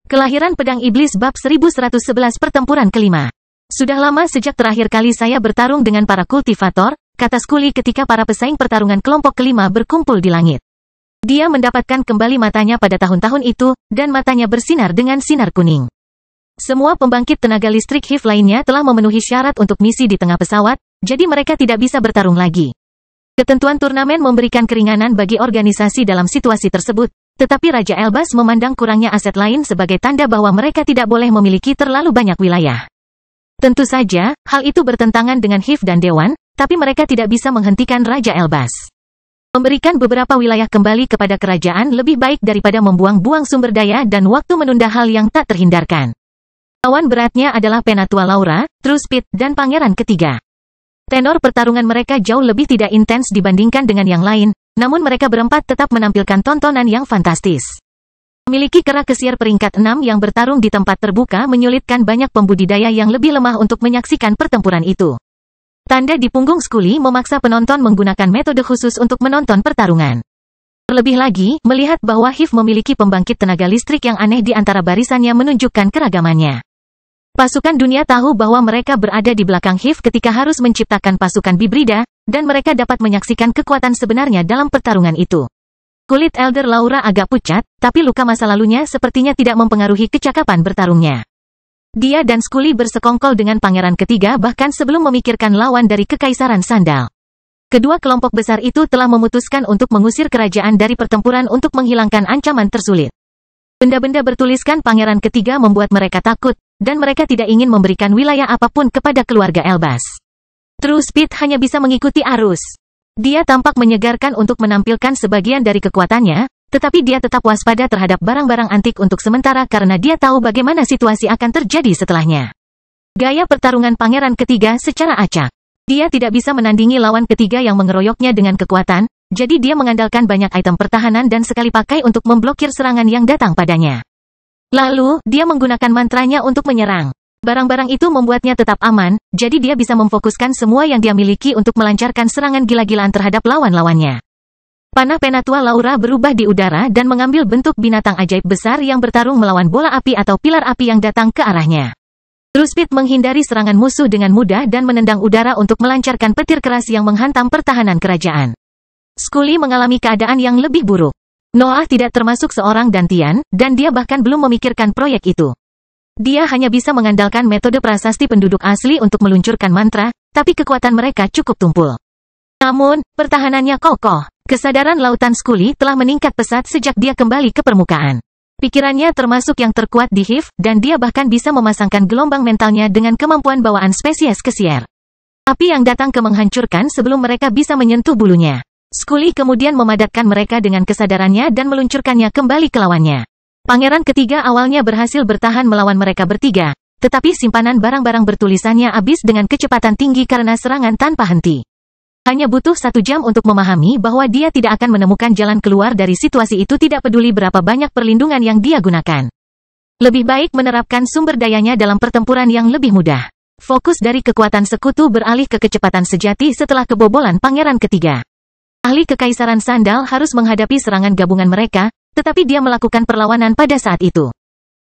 Kelahiran Pedang Iblis bab 1111 pertempuran kelima. Sudah lama sejak terakhir kali saya bertarung dengan para kultivator, kata Scully ketika para pesaing pertarungan kelompok kelima berkumpul di langit. Dia mendapatkan kembali matanya pada tahun-tahun itu, dan matanya bersinar dengan sinar kuning. Semua pembangkit tenaga listrik HIV lainnya telah memenuhi syarat untuk misi di tengah pesawat, jadi mereka tidak bisa bertarung lagi. Ketentuan turnamen memberikan keringanan bagi organisasi dalam situasi tersebut, tetapi Raja Elbas memandang kurangnya aset lain sebagai tanda bahwa mereka tidak boleh memiliki terlalu banyak wilayah. Tentu saja, hal itu bertentangan dengan HIV dan Dewan, tapi mereka tidak bisa menghentikan Raja Elbas. Memberikan beberapa wilayah kembali kepada kerajaan lebih baik daripada membuang-buang sumber daya dan waktu menunda hal yang tak terhindarkan. Lawan beratnya adalah Penatua Laura, Truespit, dan Pangeran Ketiga. Tenor pertarungan mereka jauh lebih tidak intens dibandingkan dengan yang lain, namun mereka berempat tetap menampilkan tontonan yang fantastis. Memiliki kera kesiar peringkat 6 yang bertarung di tempat terbuka menyulitkan banyak pembudidaya yang lebih lemah untuk menyaksikan pertempuran itu. Tanda di punggung Scully memaksa penonton menggunakan metode khusus untuk menonton pertarungan. Terlebih lagi, melihat bahwa HIV memiliki pembangkit tenaga listrik yang aneh di antara barisannya menunjukkan keragamannya. Pasukan dunia tahu bahwa mereka berada di belakang HIV ketika harus menciptakan pasukan bibrida, dan mereka dapat menyaksikan kekuatan sebenarnya dalam pertarungan itu. Kulit Elder Laura agak pucat, tapi luka masa lalunya sepertinya tidak mempengaruhi kecakapan bertarungnya. Dia dan Scully bersekongkol dengan Pangeran Ketiga bahkan sebelum memikirkan lawan dari Kekaisaran Sandal. Kedua kelompok besar itu telah memutuskan untuk mengusir kerajaan dari pertempuran untuk menghilangkan ancaman tersulit. Benda-benda bertuliskan Pangeran Ketiga membuat mereka takut, dan mereka tidak ingin memberikan wilayah apapun kepada keluarga Elbas. Truespit hanya bisa mengikuti arus. Dia tampak menyegarkan untuk menampilkan sebagian dari kekuatannya, tetapi dia tetap waspada terhadap barang-barang antik untuk sementara karena dia tahu bagaimana situasi akan terjadi setelahnya. Gaya pertarungan Pangeran Ketiga secara acak. Dia tidak bisa menandingi lawan ketiga yang mengeroyoknya dengan kekuatan, jadi dia mengandalkan banyak item pertahanan dan sekali pakai untuk memblokir serangan yang datang padanya. Lalu, dia menggunakan mantranya untuk menyerang. Barang-barang itu membuatnya tetap aman, jadi dia bisa memfokuskan semua yang dia miliki untuk melancarkan serangan gila-gilaan terhadap lawan-lawannya. Panah Penatua Laura berubah di udara dan mengambil bentuk binatang ajaib besar yang bertarung melawan bola api atau pilar api yang datang ke arahnya. Truespit menghindari serangan musuh dengan mudah dan menendang udara untuk melancarkan petir keras yang menghantam pertahanan kerajaan. Scully mengalami keadaan yang lebih buruk. Noah tidak termasuk seorang dantian, dan dia bahkan belum memikirkan proyek itu. Dia hanya bisa mengandalkan metode prasasti penduduk asli untuk meluncurkan mantra, tapi kekuatan mereka cukup tumpul. Namun, pertahanannya kokoh. Kesadaran lautan Scully telah meningkat pesat sejak dia kembali ke permukaan. Pikirannya termasuk yang terkuat di HIV, dan dia bahkan bisa memasangkan gelombang mentalnya dengan kemampuan bawaan spesies kesiar. Api yang datang ke menghancurkan sebelum mereka bisa menyentuh bulunya. Scully kemudian memadatkan mereka dengan kesadarannya dan meluncurkannya kembali ke lawannya. Pangeran Ketiga awalnya berhasil bertahan melawan mereka bertiga, tetapi simpanan barang-barang bertulisannya habis dengan kecepatan tinggi karena serangan tanpa henti. Hanya butuh 1 jam untuk memahami bahwa dia tidak akan menemukan jalan keluar dari situasi itu tidak peduli berapa banyak perlindungan yang dia gunakan. Lebih baik menerapkan sumber dayanya dalam pertempuran yang lebih mudah. Fokus dari kekuatan sekutu beralih ke kecepatan sejati setelah kebobolan Pangeran Ketiga. Ahli Kekaisaran Sandal harus menghadapi serangan gabungan mereka, tetapi dia melakukan perlawanan pada saat itu.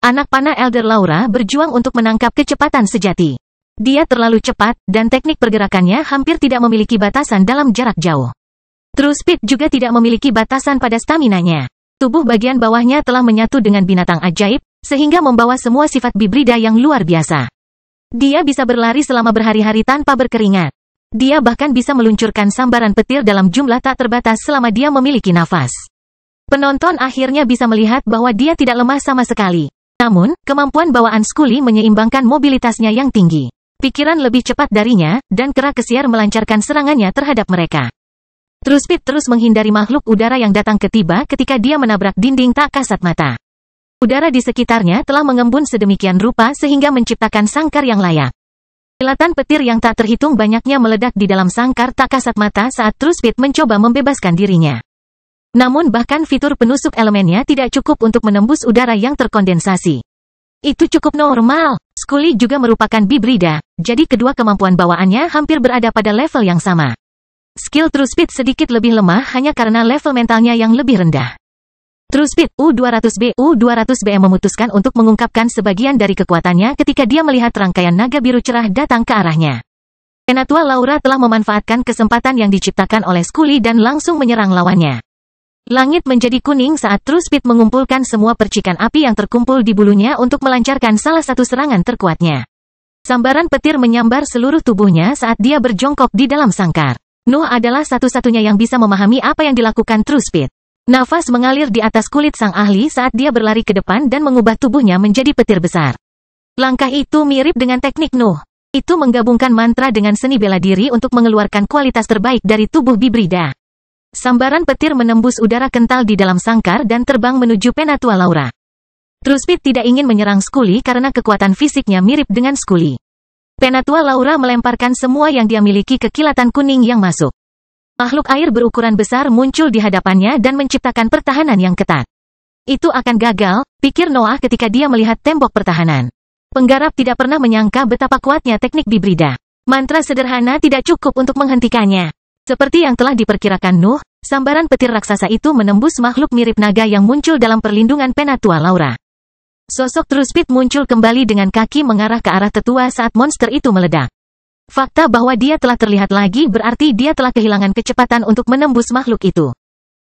Anak panah Elder Laura berjuang untuk menangkap kecepatan sejati. Dia terlalu cepat, dan teknik pergerakannya hampir tidak memiliki batasan dalam jarak jauh. Truespit juga tidak memiliki batasan pada staminanya. Tubuh bagian bawahnya telah menyatu dengan binatang ajaib, sehingga membawa semua sifat bibrida yang luar biasa. Dia bisa berlari selama berhari-hari tanpa berkeringat. Dia bahkan bisa meluncurkan sambaran petir dalam jumlah tak terbatas selama dia memiliki nafas. Penonton akhirnya bisa melihat bahwa dia tidak lemah sama sekali. Namun, kemampuan bawaan Scully menyeimbangkan mobilitasnya yang tinggi. Pikiran lebih cepat darinya, dan kera kesiar melancarkan serangannya terhadap mereka. Truespit terus menghindari makhluk udara yang datang ketiba ketika dia menabrak dinding tak kasat mata. Udara di sekitarnya telah mengembun sedemikian rupa sehingga menciptakan sangkar yang layak. Kilatan petir yang tak terhitung banyaknya meledak di dalam sangkar tak kasat mata saat Truespit mencoba membebaskan dirinya. Namun bahkan fitur penusuk elemennya tidak cukup untuk menembus udara yang terkondensasi. Itu cukup normal. Scully juga merupakan bibrida, jadi kedua kemampuan bawaannya hampir berada pada level yang sama. Skill Truespit sedikit lebih lemah hanya karena level mentalnya yang lebih rendah. TrueSpeed U200B memutuskan untuk mengungkapkan sebagian dari kekuatannya ketika dia melihat rangkaian naga biru cerah datang ke arahnya. Penatua Laura telah memanfaatkan kesempatan yang diciptakan oleh Scully dan langsung menyerang lawannya. Langit menjadi kuning saat TrueSpeed mengumpulkan semua percikan api yang terkumpul di bulunya untuk melancarkan salah satu serangan terkuatnya. Sambaran petir menyambar seluruh tubuhnya saat dia berjongkok di dalam sangkar. Nuh adalah satu-satunya yang bisa memahami apa yang dilakukan TrueSpeed. Nafas mengalir di atas kulit sang ahli saat dia berlari ke depan dan mengubah tubuhnya menjadi petir besar. Langkah itu mirip dengan teknik Nuh. Itu menggabungkan mantra dengan seni bela diri untuk mengeluarkan kualitas terbaik dari tubuh Bibrida. Sambaran petir menembus udara kental di dalam sangkar dan terbang menuju Penatua Laura. TrueSpeed tidak ingin menyerang Scully karena kekuatan fisiknya mirip dengan Scully. Penatua Laura melemparkan semua yang dia miliki ke kilatan kuning yang masuk. Makhluk air berukuran besar muncul di hadapannya dan menciptakan pertahanan yang ketat. Itu akan gagal, pikir Noah ketika dia melihat tembok pertahanan. Penggarap tidak pernah menyangka betapa kuatnya teknik Bibrida. Mantra sederhana tidak cukup untuk menghentikannya. Seperti yang telah diperkirakan Nuh, sambaran petir raksasa itu menembus makhluk mirip naga yang muncul dalam perlindungan Penatua Laura. Sosok TrueSpeed muncul kembali dengan kaki mengarah ke arah tetua saat monster itu meledak. Fakta bahwa dia telah terlihat lagi berarti dia telah kehilangan kecepatan untuk menembus makhluk itu.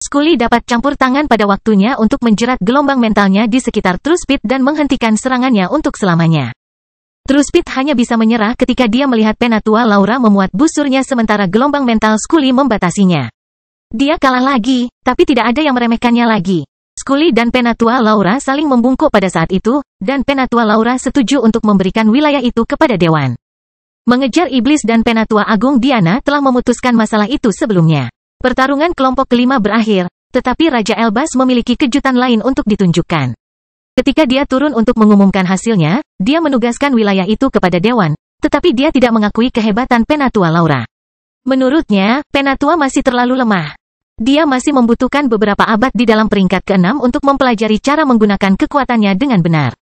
Scully dapat campur tangan pada waktunya untuk menjerat gelombang mentalnya di sekitar TrueSpeed dan menghentikan serangannya untuk selamanya. TrueSpeed hanya bisa menyerah ketika dia melihat Penatua Laura memuat busurnya sementara gelombang mental Scully membatasinya. Dia kalah lagi, tapi tidak ada yang meremehkannya lagi. Scully dan Penatua Laura saling membungkuk pada saat itu, dan Penatua Laura setuju untuk memberikan wilayah itu kepada Dewan. Mengejar iblis dan Penatua Agung Diana telah memutuskan masalah itu sebelumnya. Pertarungan kelompok kelima berakhir, tetapi Raja Elbas memiliki kejutan lain untuk ditunjukkan. Ketika dia turun untuk mengumumkan hasilnya, dia menugaskan wilayah itu kepada Dewan, tetapi dia tidak mengakui kehebatan Penatua Laura. Menurutnya, Penatua masih terlalu lemah. Dia masih membutuhkan beberapa abad di dalam peringkat ke-6 untuk mempelajari cara menggunakan kekuatannya dengan benar.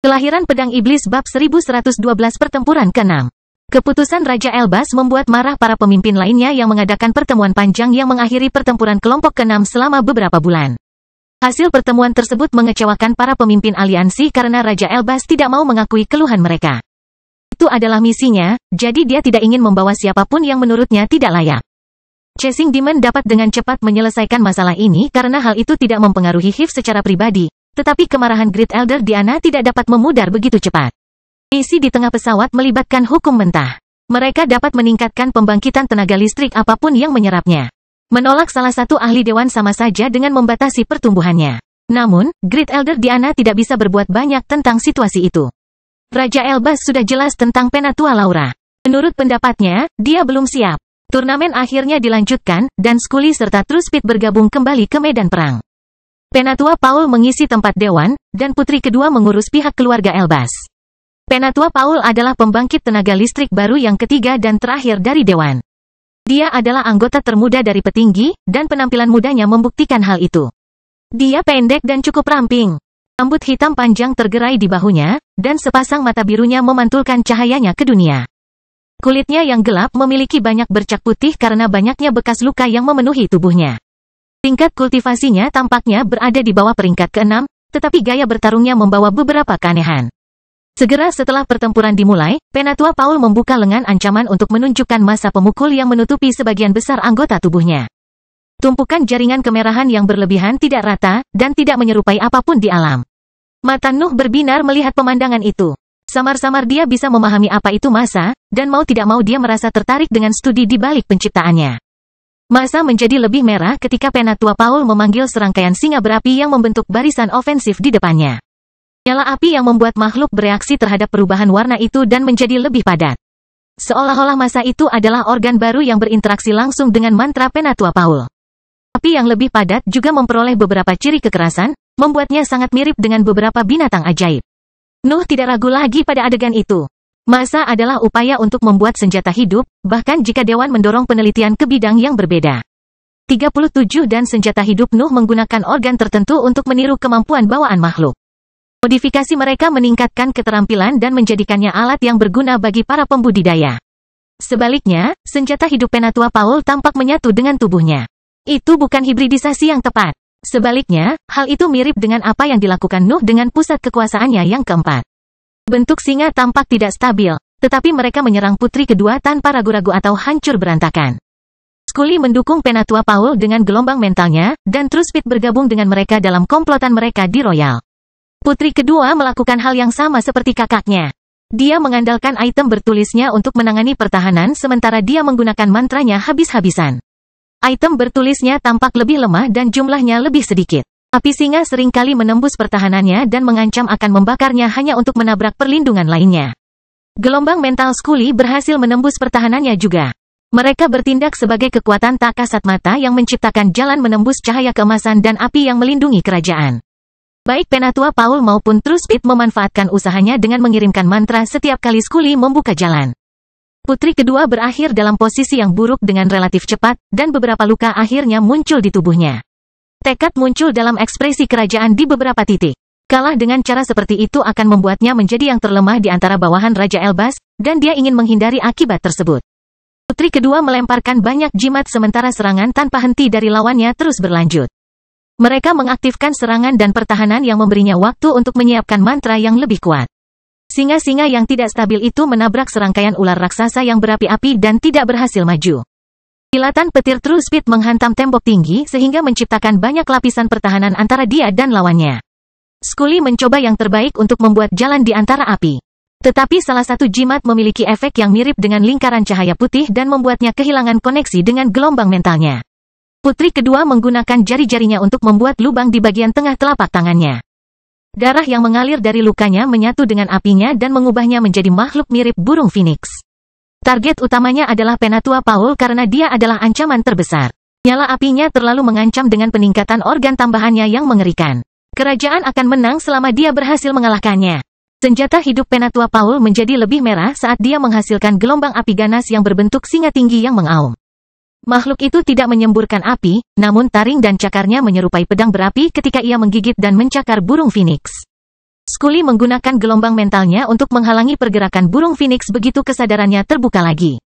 Kelahiran Pedang Iblis Bab 1112 Pertempuran ke-6. Keputusan Raja Elbas membuat marah para pemimpin lainnya yang mengadakan pertemuan panjang yang mengakhiri pertempuran kelompok ke-6 selama beberapa bulan. Hasil pertemuan tersebut mengecewakan para pemimpin aliansi karena Raja Elbas tidak mau mengakui keluhan mereka. Itu adalah misinya, jadi dia tidak ingin membawa siapapun yang menurutnya tidak layak. Chasing Demon dapat dengan cepat menyelesaikan masalah ini karena hal itu tidak mempengaruhi Hive secara pribadi, tetapi kemarahan Great Elder Diana tidak dapat memudar begitu cepat. Misi di tengah pesawat melibatkan hukum mentah. Mereka dapat meningkatkan pembangkitan tenaga listrik apapun yang menyerapnya. Menolak salah satu ahli dewan sama saja dengan membatasi pertumbuhannya. Namun, Great Elder Diana tidak bisa berbuat banyak tentang situasi itu. Raja Elbas sudah jelas tentang Penatua Laura. Menurut pendapatnya, dia belum siap. Turnamen akhirnya dilanjutkan, dan Scully serta TrueSpeed bergabung kembali ke medan perang. Penatua Paul mengisi tempat Dewan, dan putri kedua mengurus pihak keluarga Elbas. Penatua Paul adalah pembangkit tenaga listrik baru yang ketiga dan terakhir dari Dewan. Dia adalah anggota termuda dari petinggi, dan penampilan mudanya membuktikan hal itu. Dia pendek dan cukup ramping. Rambut hitam panjang tergerai di bahunya, dan sepasang mata birunya memantulkan cahayanya ke dunia. Kulitnya yang gelap memiliki banyak bercak putih karena banyaknya bekas luka yang memenuhi tubuhnya. Tingkat kultivasinya tampaknya berada di bawah peringkat ke-6, tetapi gaya bertarungnya membawa beberapa keanehan. Segera setelah pertempuran dimulai, Penatua Paul membuka lengan ancaman untuk menunjukkan masa pemukul yang menutupi sebagian besar anggota tubuhnya. Tumpukan jaringan kemerahan yang berlebihan tidak rata, dan tidak menyerupai apapun di alam. Mata Nuh berbinar melihat pemandangan itu. Samar-samar dia bisa memahami apa itu masa, dan mau tidak mau dia merasa tertarik dengan studi di balik penciptaannya. Masa menjadi lebih merah ketika Penatua Paul memanggil serangkaian singa berapi yang membentuk barisan ofensif di depannya. Nyala api yang membuat makhluk bereaksi terhadap perubahan warna itu dan menjadi lebih padat. Seolah-olah masa itu adalah organ baru yang berinteraksi langsung dengan mantra Penatua Paul. Api yang lebih padat juga memperoleh beberapa ciri kekerasan, membuatnya sangat mirip dengan beberapa binatang ajaib. Nuh tidak ragu lagi pada adegan itu. Masa adalah upaya untuk membuat senjata hidup, bahkan jika Dewan mendorong penelitian ke bidang yang berbeda. 37 dan senjata hidup Nuh menggunakan organ tertentu untuk meniru kemampuan bawaan makhluk. Modifikasi mereka meningkatkan keterampilan dan menjadikannya alat yang berguna bagi para pembudidaya. Sebaliknya, senjata hidup Penatua Paul tampak menyatu dengan tubuhnya. Itu bukan hibridisasi yang tepat. Sebaliknya, hal itu mirip dengan apa yang dilakukan Nuh dengan pusat kekuasaannya yang keempat. Bentuk singa tampak tidak stabil, tetapi mereka menyerang putri kedua tanpa ragu-ragu atau hancur berantakan. Scully mendukung Penatua Paul dengan gelombang mentalnya, dan Truespit bergabung dengan mereka dalam komplotan mereka di Royal. Putri kedua melakukan hal yang sama seperti kakaknya. Dia mengandalkan item bertulisnya untuk menangani pertahanan sementara dia menggunakan mantranya habis-habisan. Item bertulisnya tampak lebih lemah dan jumlahnya lebih sedikit. Api singa seringkali menembus pertahanannya dan mengancam akan membakarnya hanya untuk menabrak perlindungan lainnya. Gelombang mental Scully berhasil menembus pertahanannya juga. Mereka bertindak sebagai kekuatan tak kasat mata yang menciptakan jalan menembus cahaya keemasan dan api yang melindungi kerajaan. Baik Penatua Paul maupun Truespit memanfaatkan usahanya dengan mengirimkan mantra setiap kali Scully membuka jalan. Putri kedua berakhir dalam posisi yang buruk dengan relatif cepat, dan beberapa luka akhirnya muncul di tubuhnya. Tekad muncul dalam ekspresi kerajaan di beberapa titik. Kalah dengan cara seperti itu akan membuatnya menjadi yang terlemah di antara bawahan Raja Elbas, dan dia ingin menghindari akibat tersebut. Putri kedua melemparkan banyak jimat sementara serangan tanpa henti dari lawannya terus berlanjut. Mereka mengaktifkan serangan dan pertahanan yang memberinya waktu untuk menyiapkan mantra yang lebih kuat. Singa-singa yang tidak stabil itu menabrak serangkaian ular raksasa yang berapi-api dan tidak berhasil maju. Kilatan petir Truespit menghantam tembok tinggi sehingga menciptakan banyak lapisan pertahanan antara dia dan lawannya. Scully mencoba yang terbaik untuk membuat jalan di antara api. Tetapi salah satu jimat memiliki efek yang mirip dengan lingkaran cahaya putih dan membuatnya kehilangan koneksi dengan gelombang mentalnya. Putri kedua menggunakan jari-jarinya untuk membuat lubang di bagian tengah telapak tangannya. Darah yang mengalir dari lukanya menyatu dengan apinya dan mengubahnya menjadi makhluk mirip burung phoenix. Target utamanya adalah Penatua Paul karena dia adalah ancaman terbesar. Nyala apinya terlalu mengancam dengan peningkatan organ tambahannya yang mengerikan. Kerajaan akan menang selama dia berhasil mengalahkannya. Senjata hidup Penatua Paul menjadi lebih merah saat dia menghasilkan gelombang api ganas yang berbentuk singa tinggi yang mengaum. Makhluk itu tidak menyemburkan api, namun taring dan cakarnya menyerupai pedang berapi ketika ia menggigit dan mencakar burung phoenix. Scully menggunakan gelombang mentalnya untuk menghalangi pergerakan burung phoenix begitu kesadarannya terbuka lagi.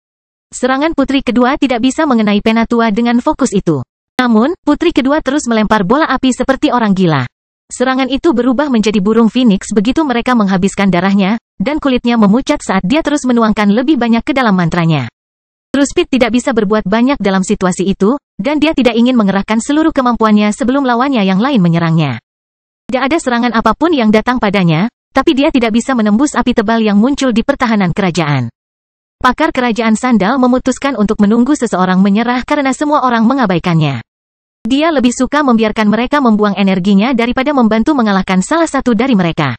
Serangan putri kedua tidak bisa mengenai Penatua dengan fokus itu. Namun, putri kedua terus melempar bola api seperti orang gila. Serangan itu berubah menjadi burung phoenix begitu mereka menghabiskan darahnya, dan kulitnya memucat saat dia terus menuangkan lebih banyak ke dalam mantranya. Truespit tidak bisa berbuat banyak dalam situasi itu, dan dia tidak ingin mengerahkan seluruh kemampuannya sebelum lawannya yang lain menyerangnya. Tidak ada serangan apapun yang datang padanya, tapi dia tidak bisa menembus api tebal yang muncul di pertahanan kerajaan. Pakar kerajaan sandal memutuskan untuk menunggu seseorang menyerah karena semua orang mengabaikannya. Dia lebih suka membiarkan mereka membuang energinya daripada membantu mengalahkan salah satu dari mereka.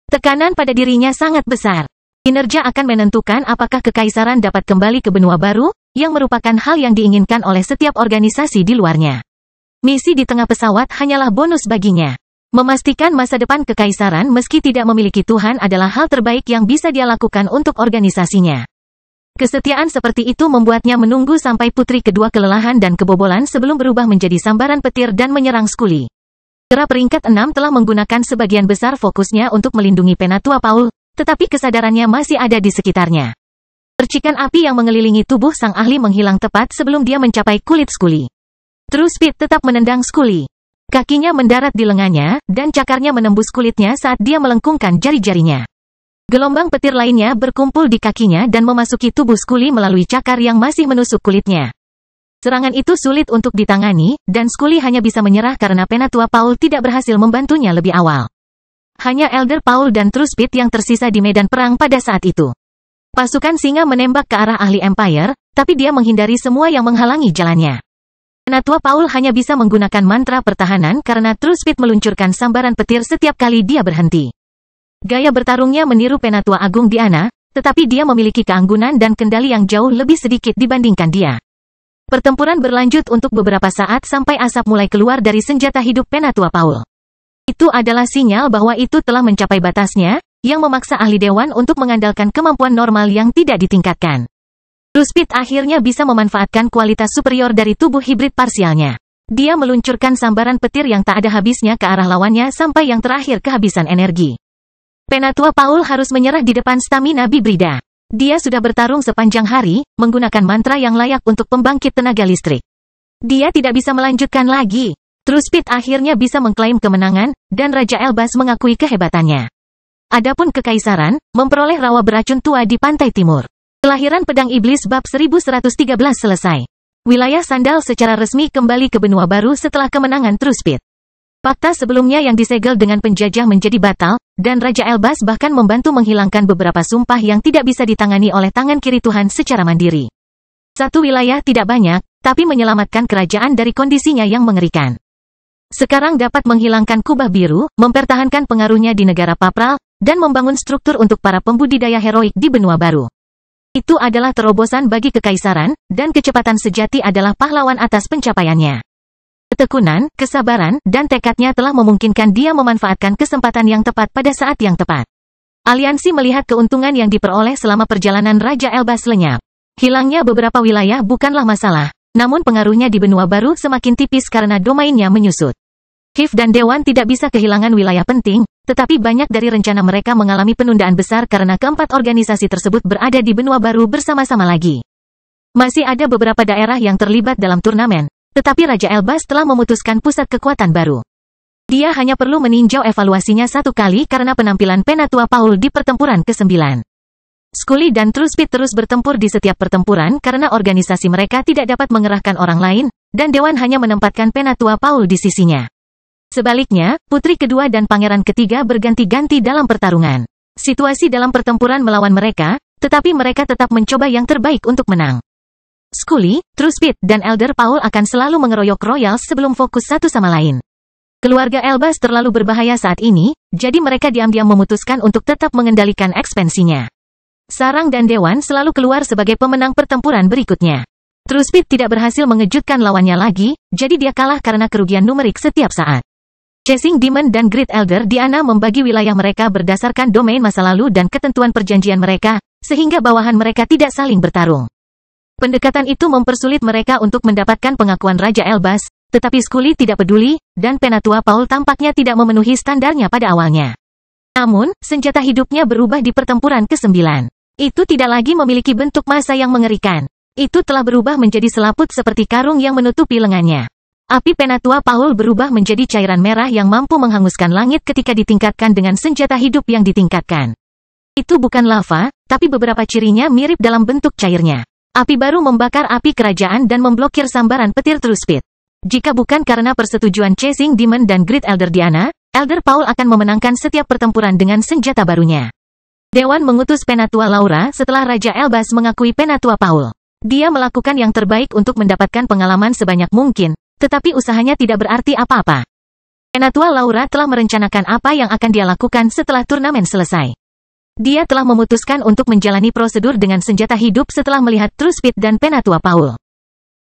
Tekanan pada dirinya sangat besar. Kinerja akan menentukan apakah kekaisaran dapat kembali ke benua baru, yang merupakan hal yang diinginkan oleh setiap organisasi di luarnya. Misi di tengah pesawat hanyalah bonus baginya. Memastikan masa depan kekaisaran meski tidak memiliki Tuhan adalah hal terbaik yang bisa dia lakukan untuk organisasinya. Kesetiaan seperti itu membuatnya menunggu sampai putri kedua kelelahan dan kebobolan sebelum berubah menjadi sambaran petir dan menyerang Scully. Era peringkat 6 telah menggunakan sebagian besar fokusnya untuk melindungi Penatua Paul, tetapi kesadarannya masih ada di sekitarnya. Percikan api yang mengelilingi tubuh sang ahli menghilang tepat sebelum dia mencapai kulit Scully. Truespit tetap menendang Scully. Kakinya mendarat di lengannya, dan cakarnya menembus kulitnya saat dia melengkungkan jari-jarinya. Gelombang petir lainnya berkumpul di kakinya dan memasuki tubuh Scully melalui cakar yang masih menusuk kulitnya. Serangan itu sulit untuk ditangani, dan Scully hanya bisa menyerah karena Penatua Paul tidak berhasil membantunya lebih awal. Hanya Elder Paul dan Truespit yang tersisa di medan perang pada saat itu. Pasukan singa menembak ke arah ahli Empire, tapi dia menghindari semua yang menghalangi jalannya. Penatua Paul hanya bisa menggunakan mantra pertahanan karena Truespit meluncurkan sambaran petir setiap kali dia berhenti. Gaya bertarungnya meniru Penatua Agung Diana, tetapi dia memiliki keanggunan dan kendali yang jauh lebih sedikit dibandingkan dia. Pertempuran berlanjut untuk beberapa saat sampai asap mulai keluar dari senjata hidup Penatua Paul. Itu adalah sinyal bahwa itu telah mencapai batasnya, yang memaksa ahli dewan untuk mengandalkan kemampuan normal yang tidak ditingkatkan. Truespit akhirnya bisa memanfaatkan kualitas superior dari tubuh hibrid parsialnya. Dia meluncurkan sambaran petir yang tak ada habisnya ke arah lawannya sampai yang terakhir kehabisan energi. Penatua Paul harus menyerah di depan stamina bibrida. Dia sudah bertarung sepanjang hari, menggunakan mantra yang layak untuk pembangkit tenaga listrik. Dia tidak bisa melanjutkan lagi. TrueSpeed akhirnya bisa mengklaim kemenangan, dan Raja Elbas mengakui kehebatannya. Adapun Kekaisaran, memperoleh rawa beracun tua di pantai timur. Kelahiran Pedang Iblis bab 1113 selesai. Wilayah Sandal secara resmi kembali ke benua baru setelah kemenangan TrueSpeed. Fakta sebelumnya yang disegel dengan penjajah menjadi batal, dan Raja Elbas bahkan membantu menghilangkan beberapa sumpah yang tidak bisa ditangani oleh tangan kiri Tuhan secara mandiri. Satu wilayah tidak banyak, tapi menyelamatkan kerajaan dari kondisinya yang mengerikan. Sekarang dapat menghilangkan kubah biru, mempertahankan pengaruhnya di negara Papral, dan membangun struktur untuk para pembudidaya heroik di benua baru. Itu adalah terobosan bagi Kekaisaran, dan kecepatan sejati adalah pahlawan atas pencapaiannya. Ketekunan, kesabaran, dan tekadnya telah memungkinkan dia memanfaatkan kesempatan yang tepat pada saat yang tepat. Aliansi melihat keuntungan yang diperoleh selama perjalanan Raja Elbas lenyap. Hilangnya beberapa wilayah bukanlah masalah, namun pengaruhnya di benua baru semakin tipis karena domainnya menyusut. Hiv dan Dewan tidak bisa kehilangan wilayah penting, tetapi banyak dari rencana mereka mengalami penundaan besar karena keempat organisasi tersebut berada di benua baru bersama-sama lagi. Masih ada beberapa daerah yang terlibat dalam turnamen, tetapi Raja Elbas telah memutuskan pusat kekuatan baru. Dia hanya perlu meninjau evaluasinya satu kali karena penampilan Penatua Paul di pertempuran ke-9. Scully dan TrueSpeed terus bertempur di setiap pertempuran karena organisasi mereka tidak dapat mengerahkan orang lain, dan Dewan hanya menempatkan Penatua Paul di sisinya. Sebaliknya, putri kedua dan pangeran ketiga berganti-ganti dalam pertarungan. Situasi dalam pertempuran melawan mereka, tetapi mereka tetap mencoba yang terbaik untuk menang. Scully, TrueSpeed, dan Elder Paul akan selalu mengeroyok Royals sebelum fokus satu sama lain. Keluarga Elbas terlalu berbahaya saat ini, jadi mereka diam-diam memutuskan untuk tetap mengendalikan ekspansinya. Sarang dan Dewan selalu keluar sebagai pemenang pertempuran berikutnya. TrueSpeed tidak berhasil mengejutkan lawannya lagi, jadi dia kalah karena kerugian numerik setiap saat. Chasing Demon dan Great Elder Diana membagi wilayah mereka berdasarkan domain masa lalu dan ketentuan perjanjian mereka, sehingga bawahan mereka tidak saling bertarung. Pendekatan itu mempersulit mereka untuk mendapatkan pengakuan Raja Elbas, tetapi Scully tidak peduli, dan Penatua Paul tampaknya tidak memenuhi standarnya pada awalnya. Namun, senjata hidupnya berubah di pertempuran ke-9. Itu tidak lagi memiliki bentuk massa yang mengerikan. Itu telah berubah menjadi selaput seperti karung yang menutupi lengannya. Api Penatua Paul berubah menjadi cairan merah yang mampu menghanguskan langit ketika ditingkatkan dengan senjata hidup yang ditingkatkan. Itu bukan lava, tapi beberapa cirinya mirip dalam bentuk cairnya. Api baru membakar api kerajaan dan memblokir sambaran petir TrueSpeed. Jika bukan karena persetujuan Chasing Demon dan Great Elder Diana, Elder Paul akan memenangkan setiap pertempuran dengan senjata barunya. Dewan mengutus Penatua Laura setelah Raja Elbas mengakui Penatua Paul. Dia melakukan yang terbaik untuk mendapatkan pengalaman sebanyak mungkin, tetapi usahanya tidak berarti apa-apa. Penatua Laura telah merencanakan apa yang akan dia lakukan setelah turnamen selesai. Dia telah memutuskan untuk menjalani prosedur dengan senjata hidup setelah melihat TrueSpeed dan Penatua Paul.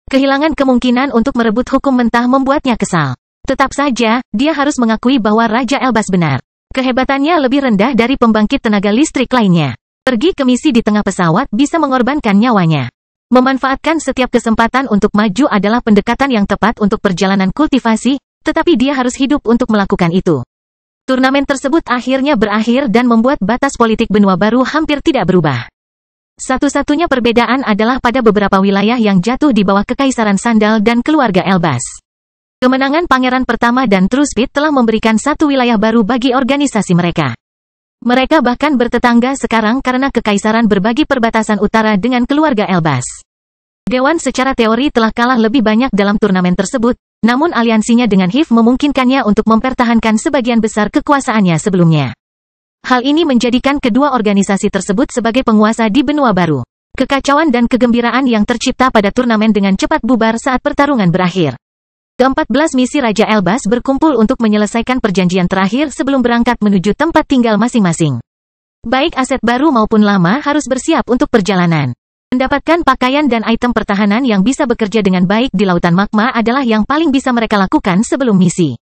Kehilangan kemungkinan untuk merebut hukum mentah membuatnya kesal. Tetap saja, dia harus mengakui bahwa Raja Elbas benar. Kehebatannya lebih rendah dari pembangkit tenaga listrik lainnya. Pergi ke misi di tengah pesawat bisa mengorbankan nyawanya. Memanfaatkan setiap kesempatan untuk maju adalah pendekatan yang tepat untuk perjalanan kultivasi, tetapi dia harus hidup untuk melakukan itu. Turnamen tersebut akhirnya berakhir dan membuat batas politik benua baru hampir tidak berubah. Satu-satunya perbedaan adalah pada beberapa wilayah yang jatuh di bawah Kekaisaran Sandal dan keluarga Elbas. Kemenangan Pangeran Pertama dan TrueSpeed telah memberikan satu wilayah baru bagi organisasi mereka. Mereka bahkan bertetangga sekarang karena Kekaisaran berbagi perbatasan utara dengan keluarga Elbas. Dewan secara teori telah kalah lebih banyak dalam turnamen tersebut, namun aliansinya dengan Hiv memungkinkannya untuk mempertahankan sebagian besar kekuasaannya sebelumnya. Hal ini menjadikan kedua organisasi tersebut sebagai penguasa di benua baru. Kekacauan dan kegembiraan yang tercipta pada turnamen dengan cepat bubar saat pertarungan berakhir. Ke-14 misi Raja Elbas berkumpul untuk menyelesaikan perjanjian terakhir sebelum berangkat menuju tempat tinggal masing-masing. Baik aset baru maupun lama harus bersiap untuk perjalanan. Mendapatkan pakaian dan item pertahanan yang bisa bekerja dengan baik di Lautan Magma adalah yang paling bisa mereka lakukan sebelum misi.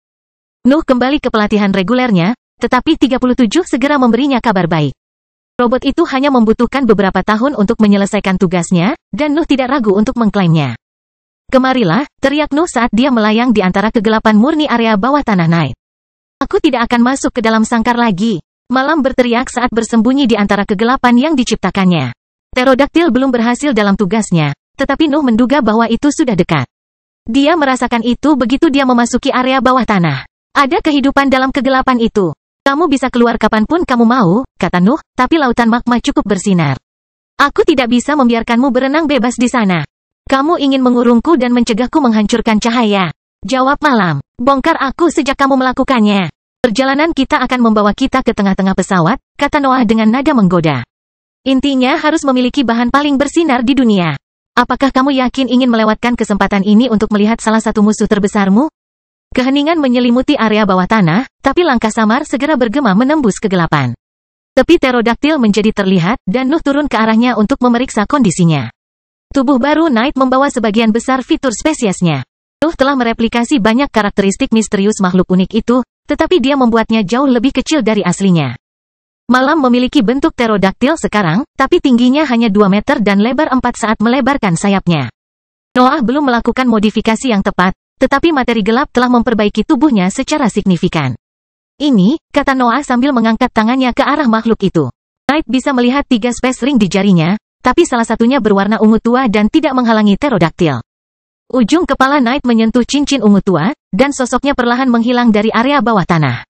Nuh kembali ke pelatihan regulernya, tetapi 37 segera memberinya kabar baik. Robot itu hanya membutuhkan beberapa tahun untuk menyelesaikan tugasnya, dan Nuh tidak ragu untuk mengklaimnya. Kemarilah, teriak Nuh saat dia melayang di antara kegelapan murni area bawah tanah Night. Aku tidak akan masuk ke dalam sangkar lagi. Malam berteriak saat bersembunyi di antara kegelapan yang diciptakannya. Pterodaktil belum berhasil dalam tugasnya, tetapi Nuh menduga bahwa itu sudah dekat. Dia merasakan itu begitu dia memasuki area bawah tanah. Ada kehidupan dalam kegelapan itu. Kamu bisa keluar kapanpun kamu mau, kata Nuh, tapi lautan magma cukup bersinar. Aku tidak bisa membiarkanmu berenang bebas di sana. Kamu ingin mengurungku dan mencegahku menghancurkan cahaya. Jawab Malam. Bongkar aku sejak kamu melakukannya. Perjalanan kita akan membawa kita ke tengah-tengah pesawat, kata Noah dengan nada menggoda. Intinya harus memiliki bahan paling bersinar di dunia. Apakah kamu yakin ingin melewatkan kesempatan ini untuk melihat salah satu musuh terbesarmu? Keheningan menyelimuti area bawah tanah, tapi langkah samar segera bergema menembus kegelapan. Tepi pterodaktil menjadi terlihat, dan Nuh turun ke arahnya untuk memeriksa kondisinya. Tubuh baru Knight membawa sebagian besar fitur spesiesnya. Nuh telah mereplikasi banyak karakteristik misterius makhluk unik itu, tetapi dia membuatnya jauh lebih kecil dari aslinya. Malam memiliki bentuk pterodaktil sekarang, tapi tingginya hanya 2 meter dan lebar 4 saat melebarkan sayapnya. Noah belum melakukan modifikasi yang tepat, tetapi materi gelap telah memperbaiki tubuhnya secara signifikan. Ini, kata Noah sambil mengangkat tangannya ke arah makhluk itu. Knight bisa melihat 3 space ring di jarinya, tapi salah satunya berwarna ungu tua dan tidak menghalangi pterodaktil. Ujung kepala Knight menyentuh cincin ungu tua, dan sosoknya perlahan menghilang dari area bawah tanah.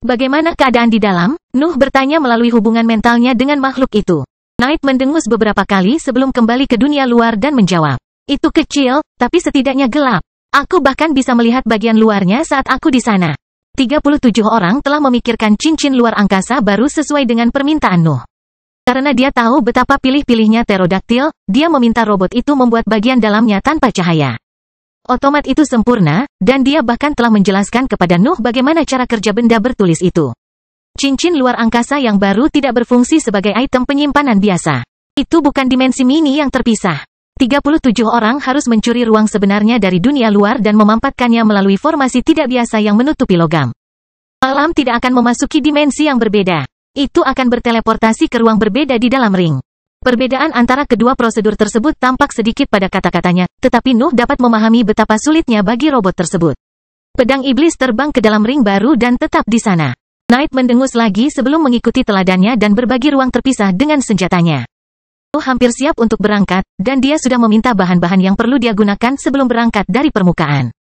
Bagaimana keadaan di dalam? Nuh bertanya melalui hubungan mentalnya dengan makhluk itu. Knight mendengus beberapa kali sebelum kembali ke dunia luar dan menjawab. Itu kecil, tapi setidaknya gelap. Aku bahkan bisa melihat bagian luarnya saat aku di sana. 37 orang telah memikirkan cincin luar angkasa baru sesuai dengan permintaan Nuh. Karena dia tahu betapa pilih-pilihnya pterodaktil, dia meminta robot itu membuat bagian dalamnya tanpa cahaya. Otomat itu sempurna, dan dia bahkan telah menjelaskan kepada Nuh bagaimana cara kerja benda bertulis itu. Cincin luar angkasa yang baru tidak berfungsi sebagai item penyimpanan biasa. Itu bukan dimensi mini yang terpisah. 37 orang harus mencuri ruang sebenarnya dari dunia luar dan memampatkannya melalui formasi tidak biasa yang menutupi logam. Malam tidak akan memasuki dimensi yang berbeda. Itu akan berteleportasi ke ruang berbeda di dalam ring. Perbedaan antara kedua prosedur tersebut tampak sedikit pada kata-katanya, tetapi Nuh dapat memahami betapa sulitnya bagi robot tersebut. Pedang iblis terbang ke dalam ring baru dan tetap di sana. Knight mendengus lagi sebelum mengikuti teladannya dan berbagi ruang terpisah dengan senjatanya. Nuh hampir siap untuk berangkat, dan dia sudah meminta bahan-bahan yang perlu dia gunakan sebelum berangkat dari permukaan.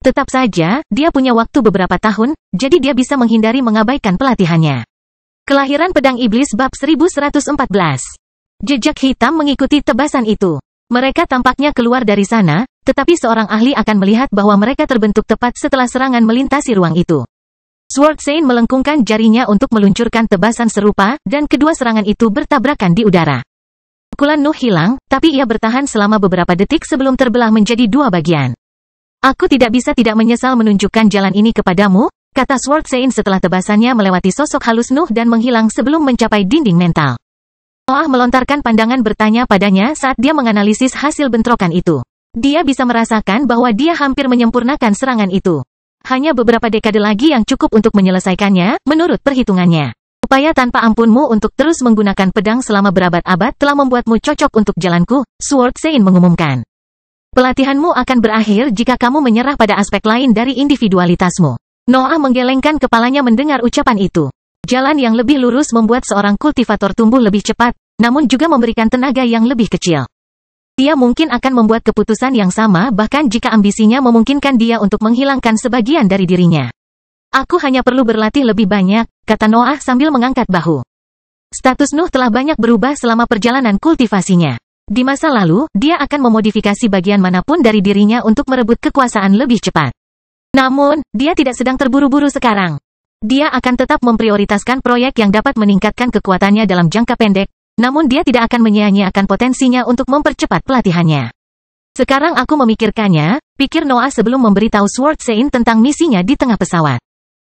Tetap saja, dia punya waktu beberapa tahun, jadi dia bisa menghindari mengabaikan pelatihannya. Kelahiran Pedang Iblis bab 1114. Jejak hitam mengikuti tebasan itu. Mereka tampaknya keluar dari sana, tetapi seorang ahli akan melihat bahwa mereka terbentuk tepat setelah serangan melintasi ruang itu. Sword Saint melengkungkan jarinya untuk meluncurkan tebasan serupa, dan kedua serangan itu bertabrakan di udara. Pukulan Nuh hilang, tapi ia bertahan selama beberapa detik sebelum terbelah menjadi 2 bagian. Aku tidak bisa tidak menyesal menunjukkan jalan ini kepadamu, kata Sword Saint setelah tebasannya melewati sosok halus Nuh dan menghilang sebelum mencapai dinding mental. Noah melontarkan pandangan bertanya padanya saat dia menganalisis hasil bentrokan itu. Dia bisa merasakan bahwa dia hampir menyempurnakan serangan itu. Hanya beberapa dekade lagi yang cukup untuk menyelesaikannya, menurut perhitungannya. Upaya tanpa ampunmu untuk terus menggunakan pedang selama berabad-abad telah membuatmu cocok untuk jalanku, Sword Saint mengumumkan. Pelatihanmu akan berakhir jika kamu menyerah pada aspek lain dari individualitasmu. Noah menggelengkan kepalanya mendengar ucapan itu. Jalan yang lebih lurus membuat seorang kultivator tumbuh lebih cepat, namun juga memberikan tenaga yang lebih kecil. Dia mungkin akan membuat keputusan yang sama bahkan jika ambisinya memungkinkan dia untuk menghilangkan sebagian dari dirinya. Aku hanya perlu berlatih lebih banyak, kata Noah sambil mengangkat bahu. Status Nuh telah banyak berubah selama perjalanan kultivasinya. Di masa lalu, dia akan memodifikasi bagian manapun dari dirinya untuk merebut kekuasaan lebih cepat. Namun, dia tidak sedang terburu-buru sekarang. Dia akan tetap memprioritaskan proyek yang dapat meningkatkan kekuatannya dalam jangka pendek, namun dia tidak akan menyia-nyiakan potensinya untuk mempercepat pelatihannya. Sekarang aku memikirkannya, pikir Noah sebelum memberitahu Sword Saint tentang misinya di tengah pesawat.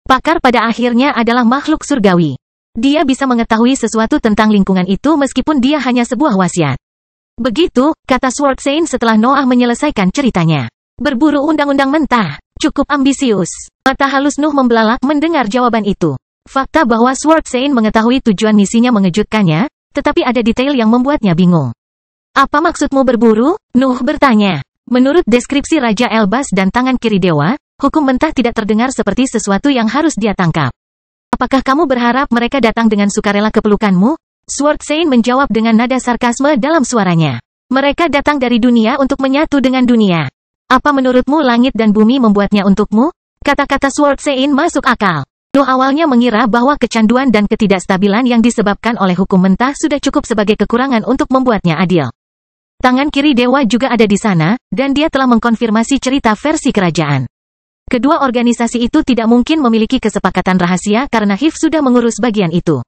Pakar pada akhirnya adalah makhluk surgawi. Dia bisa mengetahui sesuatu tentang lingkungan itu meskipun dia hanya sebuah wasiat. Begitu, kata Sword Saint setelah Noah menyelesaikan ceritanya. Berburu undang-undang mentah. Cukup ambisius. Mata halus Nuh membelalak mendengar jawaban itu. Fakta bahwa Sword Saint mengetahui tujuan misinya mengejutkannya, tetapi ada detail yang membuatnya bingung. Apa maksudmu berburu? Nuh bertanya. Menurut deskripsi Raja Elbas dan tangan kiri dewa, hukum mentah tidak terdengar seperti sesuatu yang harus dia tangkap. Apakah kamu berharap mereka datang dengan sukarela ke pelukanmu? Sword Saint menjawab dengan nada sarkasme dalam suaranya. Mereka datang dari dunia untuk menyatu dengan dunia. Apa menurutmu langit dan bumi membuatnya untukmu? Kata-kata Sword Sein masuk akal. Nuh awalnya mengira bahwa kecanduan dan ketidakstabilan yang disebabkan oleh hukum mentah sudah cukup sebagai kekurangan untuk membuatnya adil. Tangan kiri dewa juga ada di sana, dan dia telah mengkonfirmasi cerita versi kerajaan. Kedua organisasi itu tidak mungkin memiliki kesepakatan rahasia karena Hiv sudah mengurus bagian itu.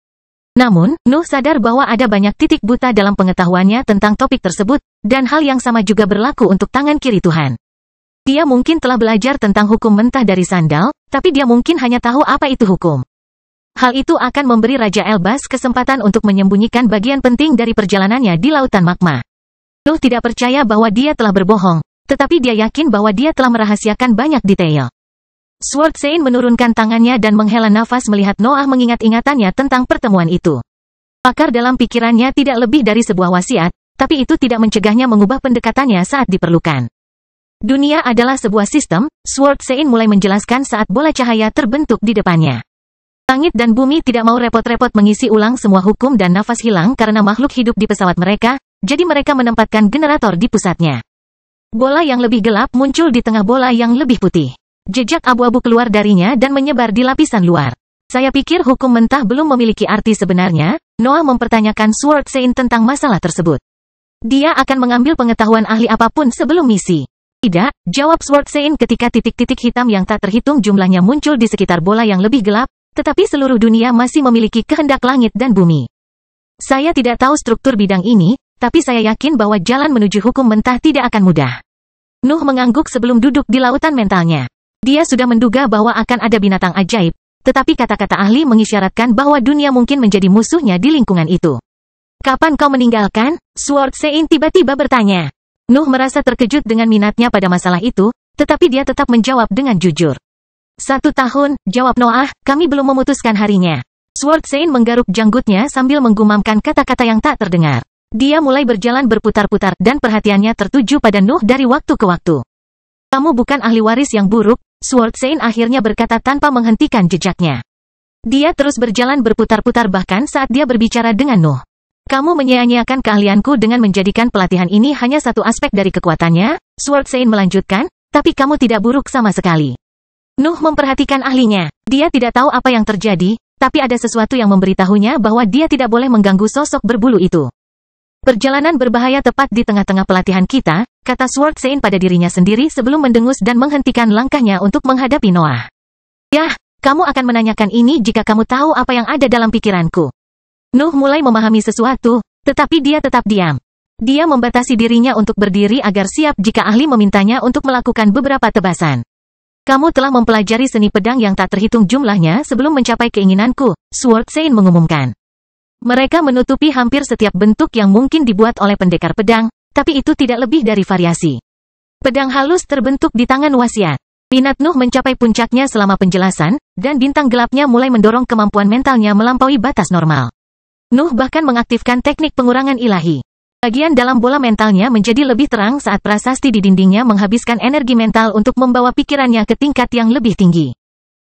Namun, Nuh sadar bahwa ada banyak titik buta dalam pengetahuannya tentang topik tersebut, dan hal yang sama juga berlaku untuk tangan kiri Tuhan. Dia mungkin telah belajar tentang hukum mentah dari sandal, tapi dia mungkin hanya tahu apa itu hukum. Hal itu akan memberi Raja Elbas kesempatan untuk menyembunyikan bagian penting dari perjalanannya di lautan magma. Nuh tidak percaya bahwa dia telah berbohong, tetapi dia yakin bahwa dia telah merahasiakan banyak detail. Sword Sein menurunkan tangannya dan menghela nafas melihat Noah mengingat ingatannya tentang pertemuan itu. Pakar dalam pikirannya tidak lebih dari sebuah wasiat, tapi itu tidak mencegahnya mengubah pendekatannya saat diperlukan. Dunia adalah sebuah sistem, Sword Sein mulai menjelaskan saat bola cahaya terbentuk di depannya. Langit dan bumi tidak mau repot-repot mengisi ulang semua hukum dan nafas hilang karena makhluk hidup di pesawat mereka, jadi mereka menempatkan generator di pusatnya. Bola yang lebih gelap muncul di tengah bola yang lebih putih. Jejak abu-abu keluar darinya dan menyebar di lapisan luar. Saya pikir hukum mentah belum memiliki arti sebenarnya. Noah mempertanyakan Sword Sein tentang masalah tersebut. Dia akan mengambil pengetahuan ahli apapun sebelum misi. Tidak, jawab Sword Sein ketika titik-titik hitam yang tak terhitung jumlahnya muncul di sekitar bola yang lebih gelap, tetapi seluruh dunia masih memiliki kehendak langit dan bumi. Saya tidak tahu struktur bidang ini, tapi saya yakin bahwa jalan menuju hukum mentah tidak akan mudah. Nuh mengangguk sebelum duduk di lautan mentalnya. Dia sudah menduga bahwa akan ada binatang ajaib, tetapi kata-kata ahli mengisyaratkan bahwa dunia mungkin menjadi musuhnya di lingkungan itu. Kapan kau meninggalkan? Sword Sein tiba-tiba bertanya. Nuh merasa terkejut dengan minatnya pada masalah itu, tetapi dia tetap menjawab dengan jujur. 1 tahun, jawab Noah, kami belum memutuskan harinya. Sword Sein menggaruk janggutnya sambil menggumamkan kata-kata yang tak terdengar. Dia mulai berjalan berputar-putar dan perhatiannya tertuju pada Nuh dari waktu ke waktu. Kamu bukan ahli waris yang buruk, Sword Sein akhirnya berkata tanpa menghentikan jejaknya. Dia terus berjalan berputar-putar bahkan saat dia berbicara dengan Nuh. Kamu menyia-nyiakan keahlianku dengan menjadikan pelatihan ini hanya satu aspek dari kekuatannya, Sword Sein melanjutkan, tapi kamu tidak buruk sama sekali. Nuh memperhatikan ahlinya. Dia tidak tahu apa yang terjadi, tapi ada sesuatu yang memberitahunya bahwa dia tidak boleh mengganggu sosok berbulu itu. Perjalanan berbahaya tepat di tengah-tengah pelatihan kita, kata Sword Sein pada dirinya sendiri sebelum mendengus dan menghentikan langkahnya untuk menghadapi Noah. Yah, kamu akan menanyakan ini jika kamu tahu apa yang ada dalam pikiranku. Nuh mulai memahami sesuatu, tetapi dia tetap diam. Dia membatasi dirinya untuk berdiri agar siap jika ahli memintanya untuk melakukan beberapa tebasan. Kamu telah mempelajari seni pedang yang tak terhitung jumlahnya sebelum mencapai keinginanku, Sword Sein mengumumkan. Mereka menutupi hampir setiap bentuk yang mungkin dibuat oleh pendekar pedang, tapi itu tidak lebih dari variasi. Pedang halus terbentuk di tangan wasiat. Minat Nuh mencapai puncaknya selama penjelasan, dan bintang gelapnya mulai mendorong kemampuan mentalnya melampaui batas normal. Nuh bahkan mengaktifkan teknik pengurangan ilahi. Bagian dalam bola mentalnya menjadi lebih terang saat prasasti di dindingnya menghabiskan energi mental untuk membawa pikirannya ke tingkat yang lebih tinggi.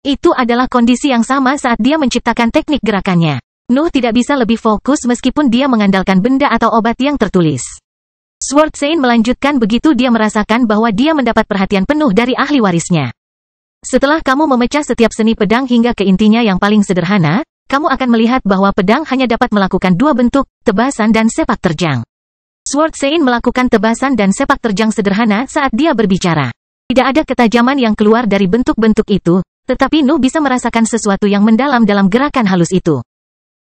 Itu adalah kondisi yang sama saat dia menciptakan teknik gerakannya. Nuh tidak bisa lebih fokus meskipun dia mengandalkan benda atau obat yang tertulis. Sword Sein melanjutkan begitu dia merasakan bahwa dia mendapat perhatian penuh dari ahli warisnya. Setelah kamu memecah setiap seni pedang hingga ke intinya yang paling sederhana, kamu akan melihat bahwa pedang hanya dapat melakukan 2 bentuk, tebasan dan sepak terjang. Sword Sein melakukan tebasan dan sepak terjang sederhana saat dia berbicara. Tidak ada ketajaman yang keluar dari bentuk-bentuk itu, tetapi Nuh bisa merasakan sesuatu yang mendalam dalam gerakan halus itu.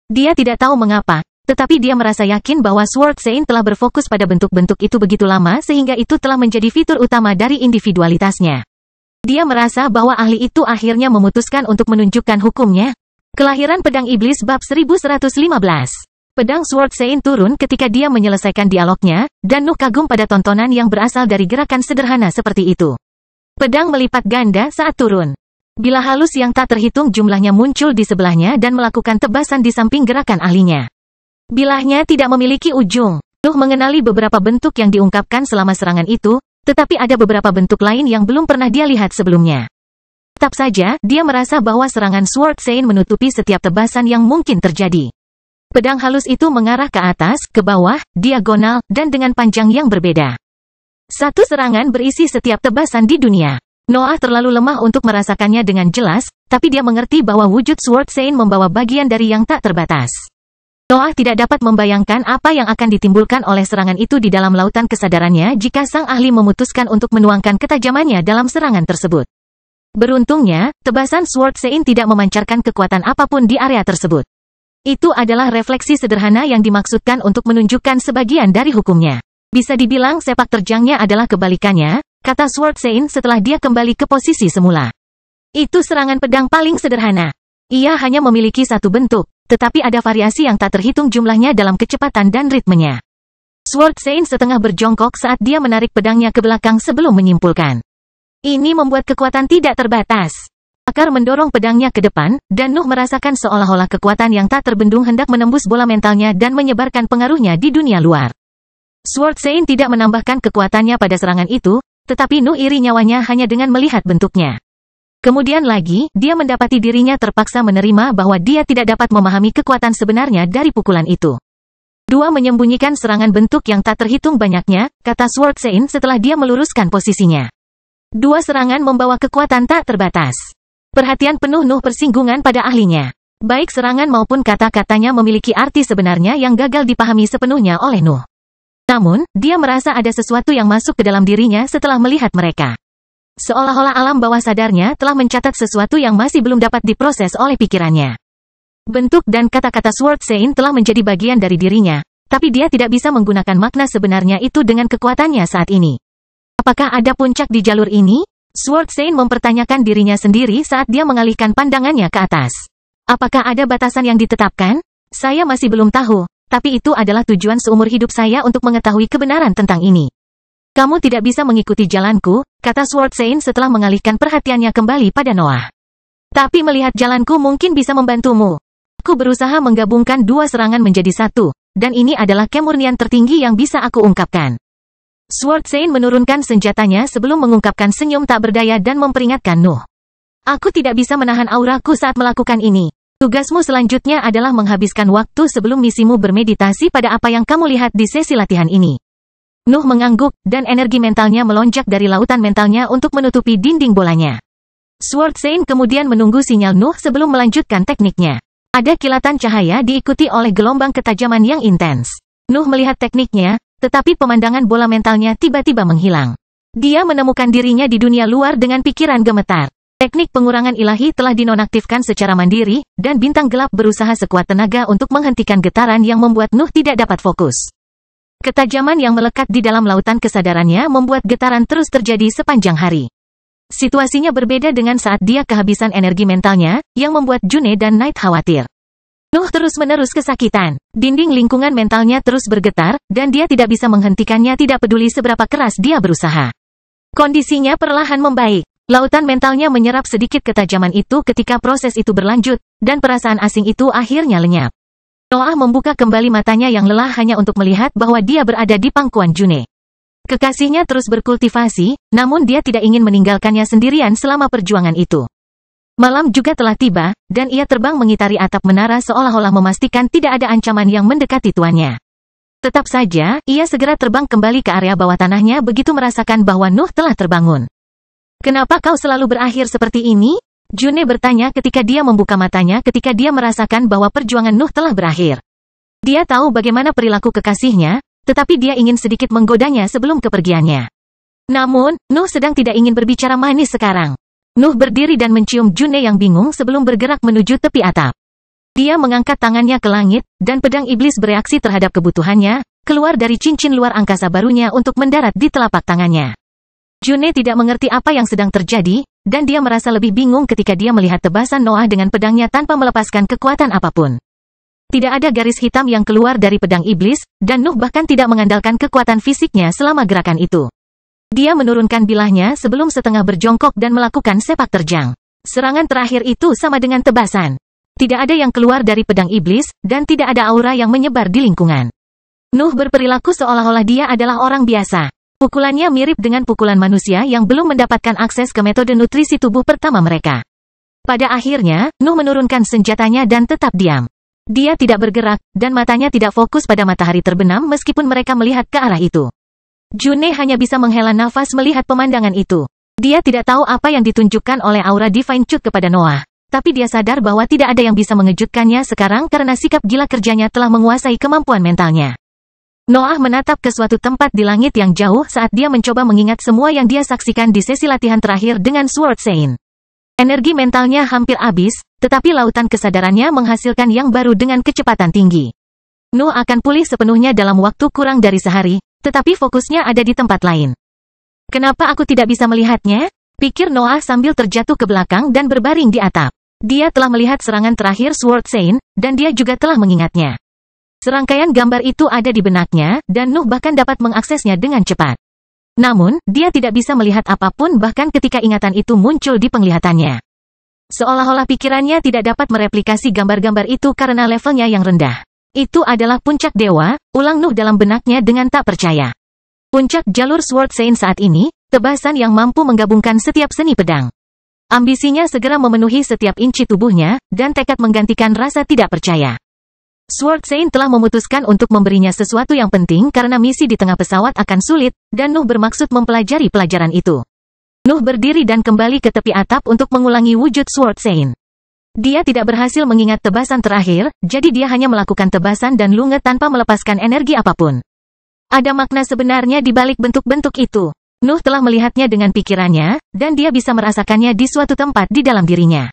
Dia tidak tahu mengapa, tetapi dia merasa yakin bahwa Sword Sein telah berfokus pada bentuk-bentuk itu begitu lama sehingga itu telah menjadi fitur utama dari individualitasnya. Dia merasa bahwa ahli itu akhirnya memutuskan untuk menunjukkan hukumnya. Kelahiran Pedang Iblis bab 1115. Pedang Sword Sein turun ketika dia menyelesaikan dialognya, dan Nuh kagum pada tontonan yang berasal dari gerakan sederhana seperti itu. Pedang melipat ganda saat turun. Bilah halus yang tak terhitung jumlahnya muncul di sebelahnya dan melakukan tebasan di samping gerakan ahlinya. Bilahnya tidak memiliki ujung. Nuh mengenali beberapa bentuk yang diungkapkan selama serangan itu, tetapi ada beberapa bentuk lain yang belum pernah dia lihat sebelumnya. Tetap saja, dia merasa bahwa serangan Sword Sein menutupi setiap tebasan yang mungkin terjadi. Pedang halus itu mengarah ke atas, ke bawah, diagonal, dan dengan panjang yang berbeda. Satu serangan berisi setiap tebasan di dunia. Noah terlalu lemah untuk merasakannya dengan jelas, tapi dia mengerti bahwa wujud Sword Saint membawa bagian dari yang tak terbatas. Noah tidak dapat membayangkan apa yang akan ditimbulkan oleh serangan itu di dalam lautan kesadarannya jika sang ahli memutuskan untuk menuangkan ketajamannya dalam serangan tersebut. Beruntungnya, tebasan Sword Saint tidak memancarkan kekuatan apapun di area tersebut. Itu adalah refleksi sederhana yang dimaksudkan untuk menunjukkan sebagian dari hukumnya. Bisa dibilang sepak terjangnya adalah kebalikannya, kata Sword Saint setelah dia kembali ke posisi semula. Itu serangan pedang paling sederhana. Ia hanya memiliki satu bentuk, tetapi ada variasi yang tak terhitung jumlahnya dalam kecepatan dan ritmenya. Sword Saint setengah berjongkok saat dia menarik pedangnya ke belakang sebelum menyimpulkan. Ini membuat kekuatan tidak terbatas. Akar mendorong pedangnya ke depan, dan Nuh merasakan seolah-olah kekuatan yang tak terbendung hendak menembus bola mentalnya dan menyebarkan pengaruhnya di dunia luar. Sword Saint tidak menambahkan kekuatannya pada serangan itu, tetapi Nuh iri nyawanya hanya dengan melihat bentuknya. Kemudian lagi, dia mendapati dirinya terpaksa menerima bahwa dia tidak dapat memahami kekuatan sebenarnya dari pukulan itu. Dua menyembunyikan serangan bentuk yang tak terhitung banyaknya, kata Sword Saint setelah dia meluruskan posisinya. Dua serangan membawa kekuatan tak terbatas. Perhatian penuh Nuh persinggungan pada ahlinya. Baik serangan maupun kata-katanya memiliki arti sebenarnya yang gagal dipahami sepenuhnya oleh Nuh. Namun, dia merasa ada sesuatu yang masuk ke dalam dirinya setelah melihat mereka. Seolah-olah alam bawah sadarnya telah mencatat sesuatu yang masih belum dapat diproses oleh pikirannya. Bentuk dan kata-kata Sword Saint telah menjadi bagian dari dirinya, tapi dia tidak bisa menggunakan makna sebenarnya itu dengan kekuatannya saat ini. Apakah ada puncak di jalur ini? Sword Saint mempertanyakan dirinya sendiri saat dia mengalihkan pandangannya ke atas. Apakah ada batasan yang ditetapkan? Saya masih belum tahu, tapi itu adalah tujuan seumur hidup saya untuk mengetahui kebenaran tentang ini. Kamu tidak bisa mengikuti jalanku, kata Sword Saint setelah mengalihkan perhatiannya kembali pada Noah. Tapi melihat jalanku mungkin bisa membantumu. Aku berusaha menggabungkan dua serangan menjadi satu, dan ini adalah kemurnian tertinggi yang bisa aku ungkapkan. Sword Saint menurunkan senjatanya sebelum mengungkapkan senyum tak berdaya dan memperingatkan Nuh. Aku tidak bisa menahan auraku saat melakukan ini. Tugasmu selanjutnya adalah menghabiskan waktu sebelum misimu bermeditasi pada apa yang kamu lihat di sesi latihan ini. Nuh mengangguk, dan energi mentalnya melonjak dari lautan mentalnya untuk menutupi dinding bolanya. Sword Saint kemudian menunggu sinyal Nuh sebelum melanjutkan tekniknya. Ada kilatan cahaya diikuti oleh gelombang ketajaman yang intens. Nuh melihat tekniknya, tetapi pemandangan bola mentalnya tiba-tiba menghilang. Dia menemukan dirinya di dunia luar dengan pikiran gemetar. Teknik pengurangan ilahi telah dinonaktifkan secara mandiri, dan bintang gelap berusaha sekuat tenaga untuk menghentikan getaran yang membuat Nuh tidak dapat fokus. Ketajaman yang melekat di dalam lautan kesadarannya membuat getaran terus terjadi sepanjang hari. Situasinya berbeda dengan saat dia kehabisan energi mentalnya, yang membuat June dan Night khawatir. Nuh terus-menerus kesakitan. Dinding lingkungan mentalnya terus bergetar, dan dia tidak bisa menghentikannya tidak peduli seberapa keras dia berusaha. Kondisinya perlahan membaik. Lautan mentalnya menyerap sedikit ketajaman itu ketika proses itu berlanjut, dan perasaan asing itu akhirnya lenyap. Noah membuka kembali matanya yang lelah hanya untuk melihat bahwa dia berada di pangkuan June. Kekasihnya terus berkultivasi, namun dia tidak ingin meninggalkannya sendirian selama perjuangan itu. Malam juga telah tiba, dan ia terbang mengitari atap menara seolah-olah memastikan tidak ada ancaman yang mendekati tuannya. Tetap saja, ia segera terbang kembali ke area bawah tanahnya begitu merasakan bahwa Nuh telah terbangun. Kenapa kau selalu berakhir seperti ini? June bertanya ketika dia membuka matanya ketika dia merasakan bahwa perjuangan Nuh telah berakhir. Dia tahu bagaimana perilaku kekasihnya, tetapi dia ingin sedikit menggodanya sebelum kepergiannya. Namun, Nuh sedang tidak ingin berbicara manis sekarang. Nuh berdiri dan mencium June yang bingung sebelum bergerak menuju tepi atap. Dia mengangkat tangannya ke langit, dan pedang iblis bereaksi terhadap kebutuhannya, keluar dari cincin luar angkasa barunya untuk mendarat di telapak tangannya. June tidak mengerti apa yang sedang terjadi, dan dia merasa lebih bingung ketika dia melihat tebasan Noah dengan pedangnya tanpa melepaskan kekuatan apapun. Tidak ada garis hitam yang keluar dari pedang iblis, dan Nuh bahkan tidak mengandalkan kekuatan fisiknya selama gerakan itu. Dia menurunkan bilahnya sebelum setengah berjongkok dan melakukan sepak terjang. Serangan terakhir itu sama dengan tebasan. Tidak ada yang keluar dari pedang iblis, dan tidak ada aura yang menyebar di lingkungan. Nuh berperilaku seolah-olah dia adalah orang biasa. Pukulannya mirip dengan pukulan manusia yang belum mendapatkan akses ke metode nutrisi tubuh pertama mereka. Pada akhirnya, Nuh menurunkan senjatanya dan tetap diam. Dia tidak bergerak, dan matanya tidak fokus pada matahari terbenam meskipun mereka melihat ke arah itu. June hanya bisa menghela nafas melihat pemandangan itu. Dia tidak tahu apa yang ditunjukkan oleh aura Divine Chute kepada Noah. Tapi dia sadar bahwa tidak ada yang bisa mengejutkannya sekarang karena sikap gila kerjanya telah menguasai kemampuan mentalnya. Noah menatap ke suatu tempat di langit yang jauh saat dia mencoba mengingat semua yang dia saksikan di sesi latihan terakhir dengan Sword Saint. Energi mentalnya hampir habis, tetapi lautan kesadarannya menghasilkan yang baru dengan kecepatan tinggi. Noah akan pulih sepenuhnya dalam waktu kurang dari sehari, tetapi fokusnya ada di tempat lain. Kenapa aku tidak bisa melihatnya? Pikir Noah sambil terjatuh ke belakang dan berbaring di atap. Dia telah melihat serangan terakhir Sword Saint, dan dia juga telah mengingatnya. Serangkaian gambar itu ada di benaknya, dan Noah bahkan dapat mengaksesnya dengan cepat. Namun, dia tidak bisa melihat apapun bahkan ketika ingatan itu muncul di penglihatannya. Seolah-olah pikirannya tidak dapat mereplikasi gambar-gambar itu karena levelnya yang rendah. Itu adalah puncak dewa, ulang Noah dalam benaknya dengan tak percaya. Puncak jalur Sword Saint saat ini, tebasan yang mampu menggabungkan setiap seni pedang. Ambisinya segera memenuhi setiap inci tubuhnya, dan tekad menggantikan rasa tidak percaya. Sword Saint telah memutuskan untuk memberinya sesuatu yang penting karena misi di tengah pesawat akan sulit, dan Noah bermaksud mempelajari pelajaran itu. Noah berdiri dan kembali ke tepi atap untuk mengulangi wujud Sword Saint. Dia tidak berhasil mengingat tebasan terakhir, jadi dia hanya melakukan tebasan dan lunge tanpa melepaskan energi apapun. Ada makna sebenarnya di balik bentuk-bentuk itu. Noah telah melihatnya dengan pikirannya, dan dia bisa merasakannya di suatu tempat di dalam dirinya.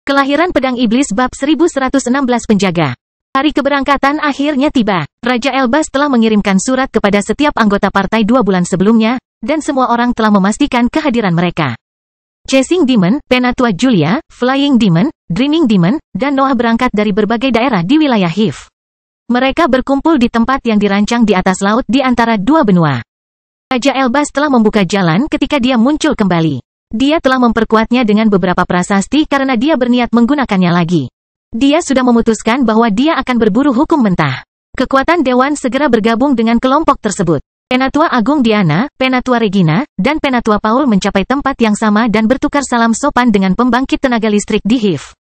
Kelahiran Pedang Iblis Bab 1116 Penjaga. Hari keberangkatan akhirnya tiba. Raja Elbas telah mengirimkan surat kepada setiap anggota partai 2 bulan sebelumnya, dan semua orang telah memastikan kehadiran mereka. Chasing Demon, Penatua Julia, Flying Demon, Dreaming Demon, dan Noah berangkat dari berbagai daerah di wilayah Hif. Mereka berkumpul di tempat yang dirancang di atas laut di antara dua benua. Raja Elbas telah membuka jalan ketika dia muncul kembali. Dia telah memperkuatnya dengan beberapa prasasti karena dia berniat menggunakannya lagi. Dia sudah memutuskan bahwa dia akan berburu hukum mentah. Kekuatan Dewan segera bergabung dengan kelompok tersebut. Penatua Agung Diana, Penatua Regina, dan Penatua Paul mencapai tempat yang sama dan bertukar salam sopan dengan pembangkit tenaga listrik di Hif.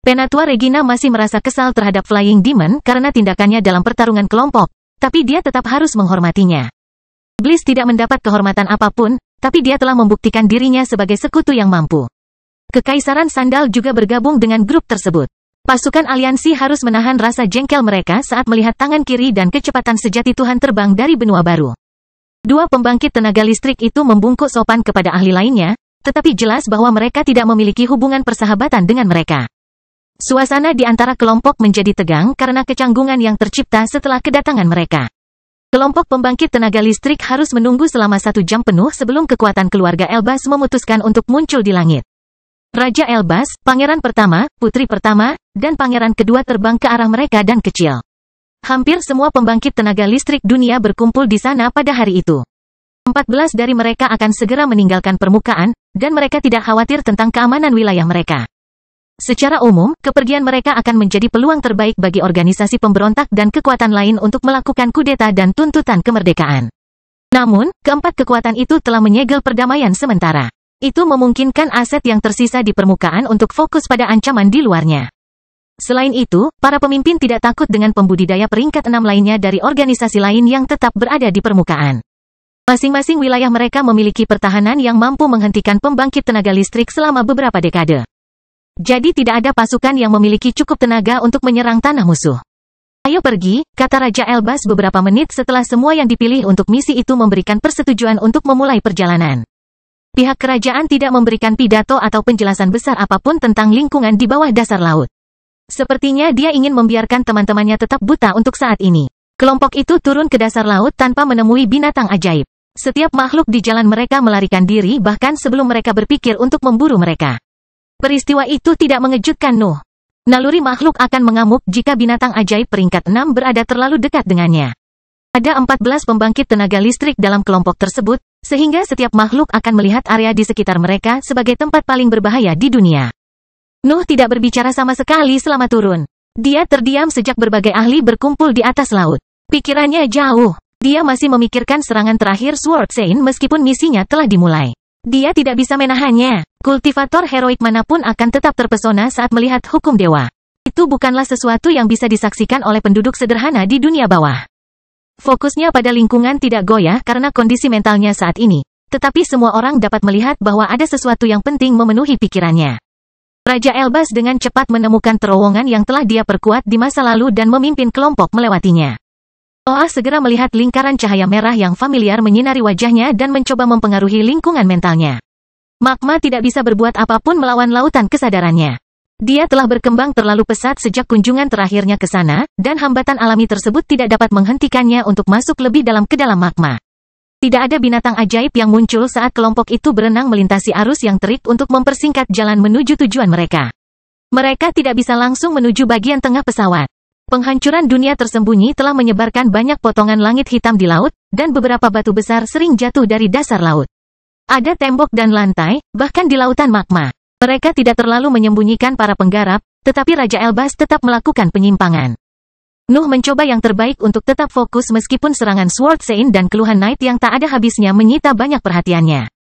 Penatua Regina masih merasa kesal terhadap Flying Demon karena tindakannya dalam pertarungan kelompok, tapi dia tetap harus menghormatinya. Bliss tidak mendapat kehormatan apapun, tapi dia telah membuktikan dirinya sebagai sekutu yang mampu. Kekaisaran Sandal juga bergabung dengan grup tersebut. Pasukan aliansi harus menahan rasa jengkel mereka saat melihat tangan kiri dan kecepatan sejati Tuhan terbang dari benua baru. Dua pembangkit tenaga listrik itu membungkuk sopan kepada ahli lainnya, tetapi jelas bahwa mereka tidak memiliki hubungan persahabatan dengan mereka. Suasana di antara kelompok menjadi tegang karena kecanggungan yang tercipta setelah kedatangan mereka. Kelompok pembangkit tenaga listrik harus menunggu selama 1 jam penuh sebelum kekuatan keluarga Elbas memutuskan untuk muncul di langit. Raja Elbas, Pangeran Pertama, Putri Pertama, dan Pangeran Kedua terbang ke arah mereka dan kecil. Hampir semua pembangkit tenaga listrik dunia berkumpul di sana pada hari itu. 14 dari mereka akan segera meninggalkan permukaan, dan mereka tidak khawatir tentang keamanan wilayah mereka. Secara umum, kepergian mereka akan menjadi peluang terbaik bagi organisasi pemberontak dan kekuatan lain untuk melakukan kudeta dan tuntutan kemerdekaan. Namun, keempat kekuatan itu telah menyegel perdamaian sementara. Itu memungkinkan aset yang tersisa di permukaan untuk fokus pada ancaman di luarnya. Selain itu, para pemimpin tidak takut dengan pembudidaya peringkat 6 lainnya dari organisasi lain yang tetap berada di permukaan. Masing-masing wilayah mereka memiliki pertahanan yang mampu menghentikan pembangkit tenaga listrik selama beberapa dekade. Jadi tidak ada pasukan yang memiliki cukup tenaga untuk menyerang tanah musuh. Ayo pergi, kata Raja Elbas beberapa menit setelah semua yang dipilih untuk misi itu memberikan persetujuan untuk memulai perjalanan. Pihak kerajaan tidak memberikan pidato atau penjelasan besar apapun tentang lingkungan di bawah dasar laut. Sepertinya dia ingin membiarkan teman-temannya tetap buta untuk saat ini. Kelompok itu turun ke dasar laut tanpa menemui binatang ajaib. Setiap makhluk di jalan mereka melarikan diri bahkan sebelum mereka berpikir untuk memburu mereka. Peristiwa itu tidak mengejutkan Noah. Naluri makhluk akan mengamuk jika binatang ajaib peringkat 6 berada terlalu dekat dengannya. Ada 14 pembangkit tenaga listrik dalam kelompok tersebut, sehingga setiap makhluk akan melihat area di sekitar mereka sebagai tempat paling berbahaya di dunia. Noah tidak berbicara sama sekali selama turun. Dia terdiam sejak berbagai ahli berkumpul di atas laut. Pikirannya jauh. Dia masih memikirkan serangan terakhir Sword Saint meskipun misinya telah dimulai. Dia tidak bisa menahannya. Kultivator heroik manapun akan tetap terpesona saat melihat hukum dewa. Itu bukanlah sesuatu yang bisa disaksikan oleh penduduk sederhana di dunia bawah. Fokusnya pada lingkungan tidak goyah karena kondisi mentalnya saat ini, tetapi semua orang dapat melihat bahwa ada sesuatu yang penting memenuhi pikirannya. Raja Elbas dengan cepat menemukan terowongan yang telah dia perkuat di masa lalu dan memimpin kelompok melewatinya. Oa segera melihat lingkaran cahaya merah yang familiar menyinari wajahnya dan mencoba mempengaruhi lingkungan mentalnya. Magma tidak bisa berbuat apapun melawan lautan kesadarannya. Dia telah berkembang terlalu pesat sejak kunjungan terakhirnya ke sana, dan hambatan alami tersebut tidak dapat menghentikannya untuk masuk lebih dalam ke dalam magma. Tidak ada binatang ajaib yang muncul saat kelompok itu berenang melintasi arus yang terik untuk mempersingkat jalan menuju tujuan mereka. Mereka tidak bisa langsung menuju bagian tengah pesawat. Penghancuran dunia tersembunyi telah menyebarkan banyak potongan langit hitam di laut, dan beberapa batu besar sering jatuh dari dasar laut. Ada tembok dan lantai, bahkan di lautan magma. Mereka tidak terlalu menyembunyikan para penggarap, tetapi Raja Elbas tetap melakukan penyimpangan. Nuh mencoba yang terbaik untuk tetap fokus meskipun serangan Sword Sein dan keluhan Knight yang tak ada habisnya menyita banyak perhatiannya.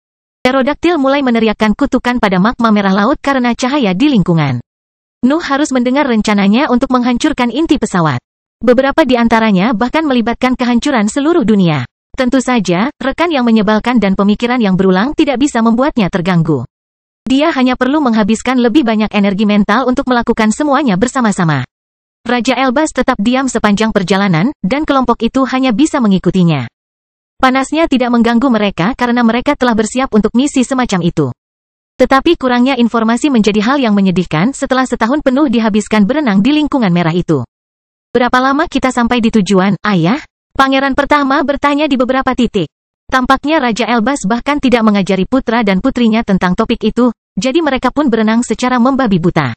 Pterodactyl mulai meneriakkan kutukan pada magma merah laut karena cahaya di lingkungan. Nuh harus mendengar rencananya untuk menghancurkan inti pesawat. Beberapa di antaranya bahkan melibatkan kehancuran seluruh dunia. Tentu saja, rekan yang menyebalkan dan pemikiran yang berulang tidak bisa membuatnya terganggu. Dia hanya perlu menghabiskan lebih banyak energi mental untuk melakukan semuanya bersama-sama. Raja Elbas tetap diam sepanjang perjalanan, dan kelompok itu hanya bisa mengikutinya. Panasnya tidak mengganggu mereka karena mereka telah bersiap untuk misi semacam itu. Tetapi kurangnya informasi menjadi hal yang menyedihkan setelah setahun penuh dihabiskan berenang di lingkungan merah itu. Berapa lama kita sampai di tujuan, Ayah? Pangeran pertama bertanya di beberapa titik. Tampaknya Raja Elbas bahkan tidak mengajari putra dan putrinya tentang topik itu, jadi mereka pun berenang secara membabi buta.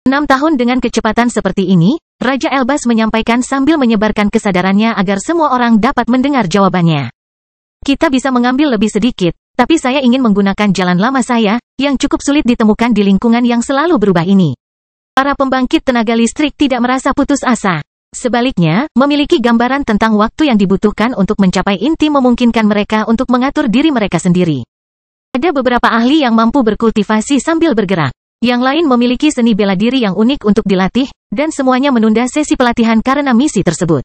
6 tahun dengan kecepatan seperti ini, Raja Elbas menyampaikan sambil menyebarkan kesadarannya agar semua orang dapat mendengar jawabannya. Kita bisa mengambil lebih sedikit, tapi saya ingin menggunakan jalan lama saya, yang cukup sulit ditemukan di lingkungan yang selalu berubah ini. Para pembangkit tenaga listrik tidak merasa putus asa. Sebaliknya, memiliki gambaran tentang waktu yang dibutuhkan untuk mencapai inti memungkinkan mereka untuk mengatur diri mereka sendiri. Ada beberapa ahli yang mampu berkultivasi sambil bergerak. Yang lain memiliki seni bela diri yang unik untuk dilatih, dan semuanya menunda sesi pelatihan karena misi tersebut.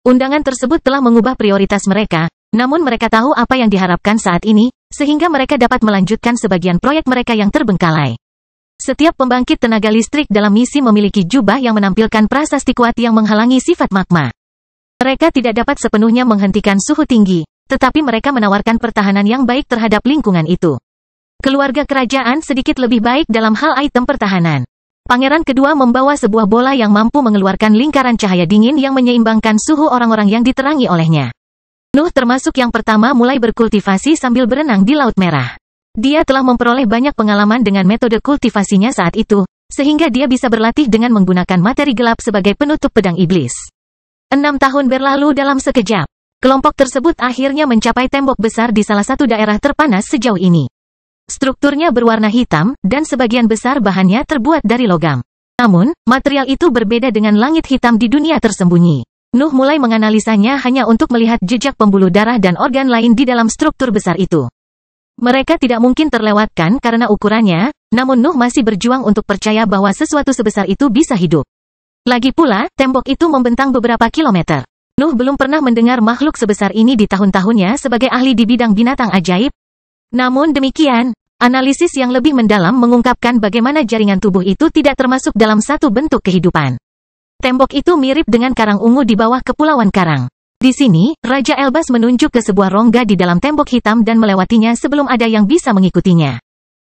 Undangan tersebut telah mengubah prioritas mereka, namun mereka tahu apa yang diharapkan saat ini, sehingga mereka dapat melanjutkan sebagian proyek mereka yang terbengkalai. Setiap pembangkit tenaga listrik dalam misi memiliki jubah yang menampilkan prasasti kuat yang menghalangi sifat magma. Mereka tidak dapat sepenuhnya menghentikan suhu tinggi, tetapi mereka menawarkan pertahanan yang baik terhadap lingkungan itu. Keluarga kerajaan sedikit lebih baik dalam hal item pertahanan. Pangeran kedua membawa sebuah bola yang mampu mengeluarkan lingkaran cahaya dingin yang menyeimbangkan suhu orang-orang yang diterangi olehnya. Nuh termasuk yang pertama mulai berkultivasi sambil berenang di Laut Merah. Dia telah memperoleh banyak pengalaman dengan metode kultivasinya saat itu, sehingga dia bisa berlatih dengan menggunakan materi gelap sebagai penutup pedang iblis. 6 tahun berlalu dalam sekejap. Kelompok tersebut akhirnya mencapai tembok besar di salah satu daerah terpanas sejauh ini. Strukturnya berwarna hitam, dan sebagian besar bahannya terbuat dari logam. Namun, material itu berbeda dengan langit hitam di dunia tersembunyi. Nuh mulai menganalisanya hanya untuk melihat jejak pembuluh darah dan organ lain di dalam struktur besar itu. Mereka tidak mungkin terlewatkan karena ukurannya, namun Nuh masih berjuang untuk percaya bahwa sesuatu sebesar itu bisa hidup. Lagi pula, tembok itu membentang beberapa kilometer. Nuh belum pernah mendengar makhluk sebesar ini di tahun-tahunnya sebagai ahli di bidang binatang ajaib. Namun demikian, analisis yang lebih mendalam mengungkapkan bagaimana jaringan tubuh itu tidak termasuk dalam satu bentuk kehidupan. Tembok itu mirip dengan karang ungu di bawah kepulauan karang. Di sini, Raja Elbas menunjuk ke sebuah rongga di dalam tembok hitam dan melewatinya sebelum ada yang bisa mengikutinya.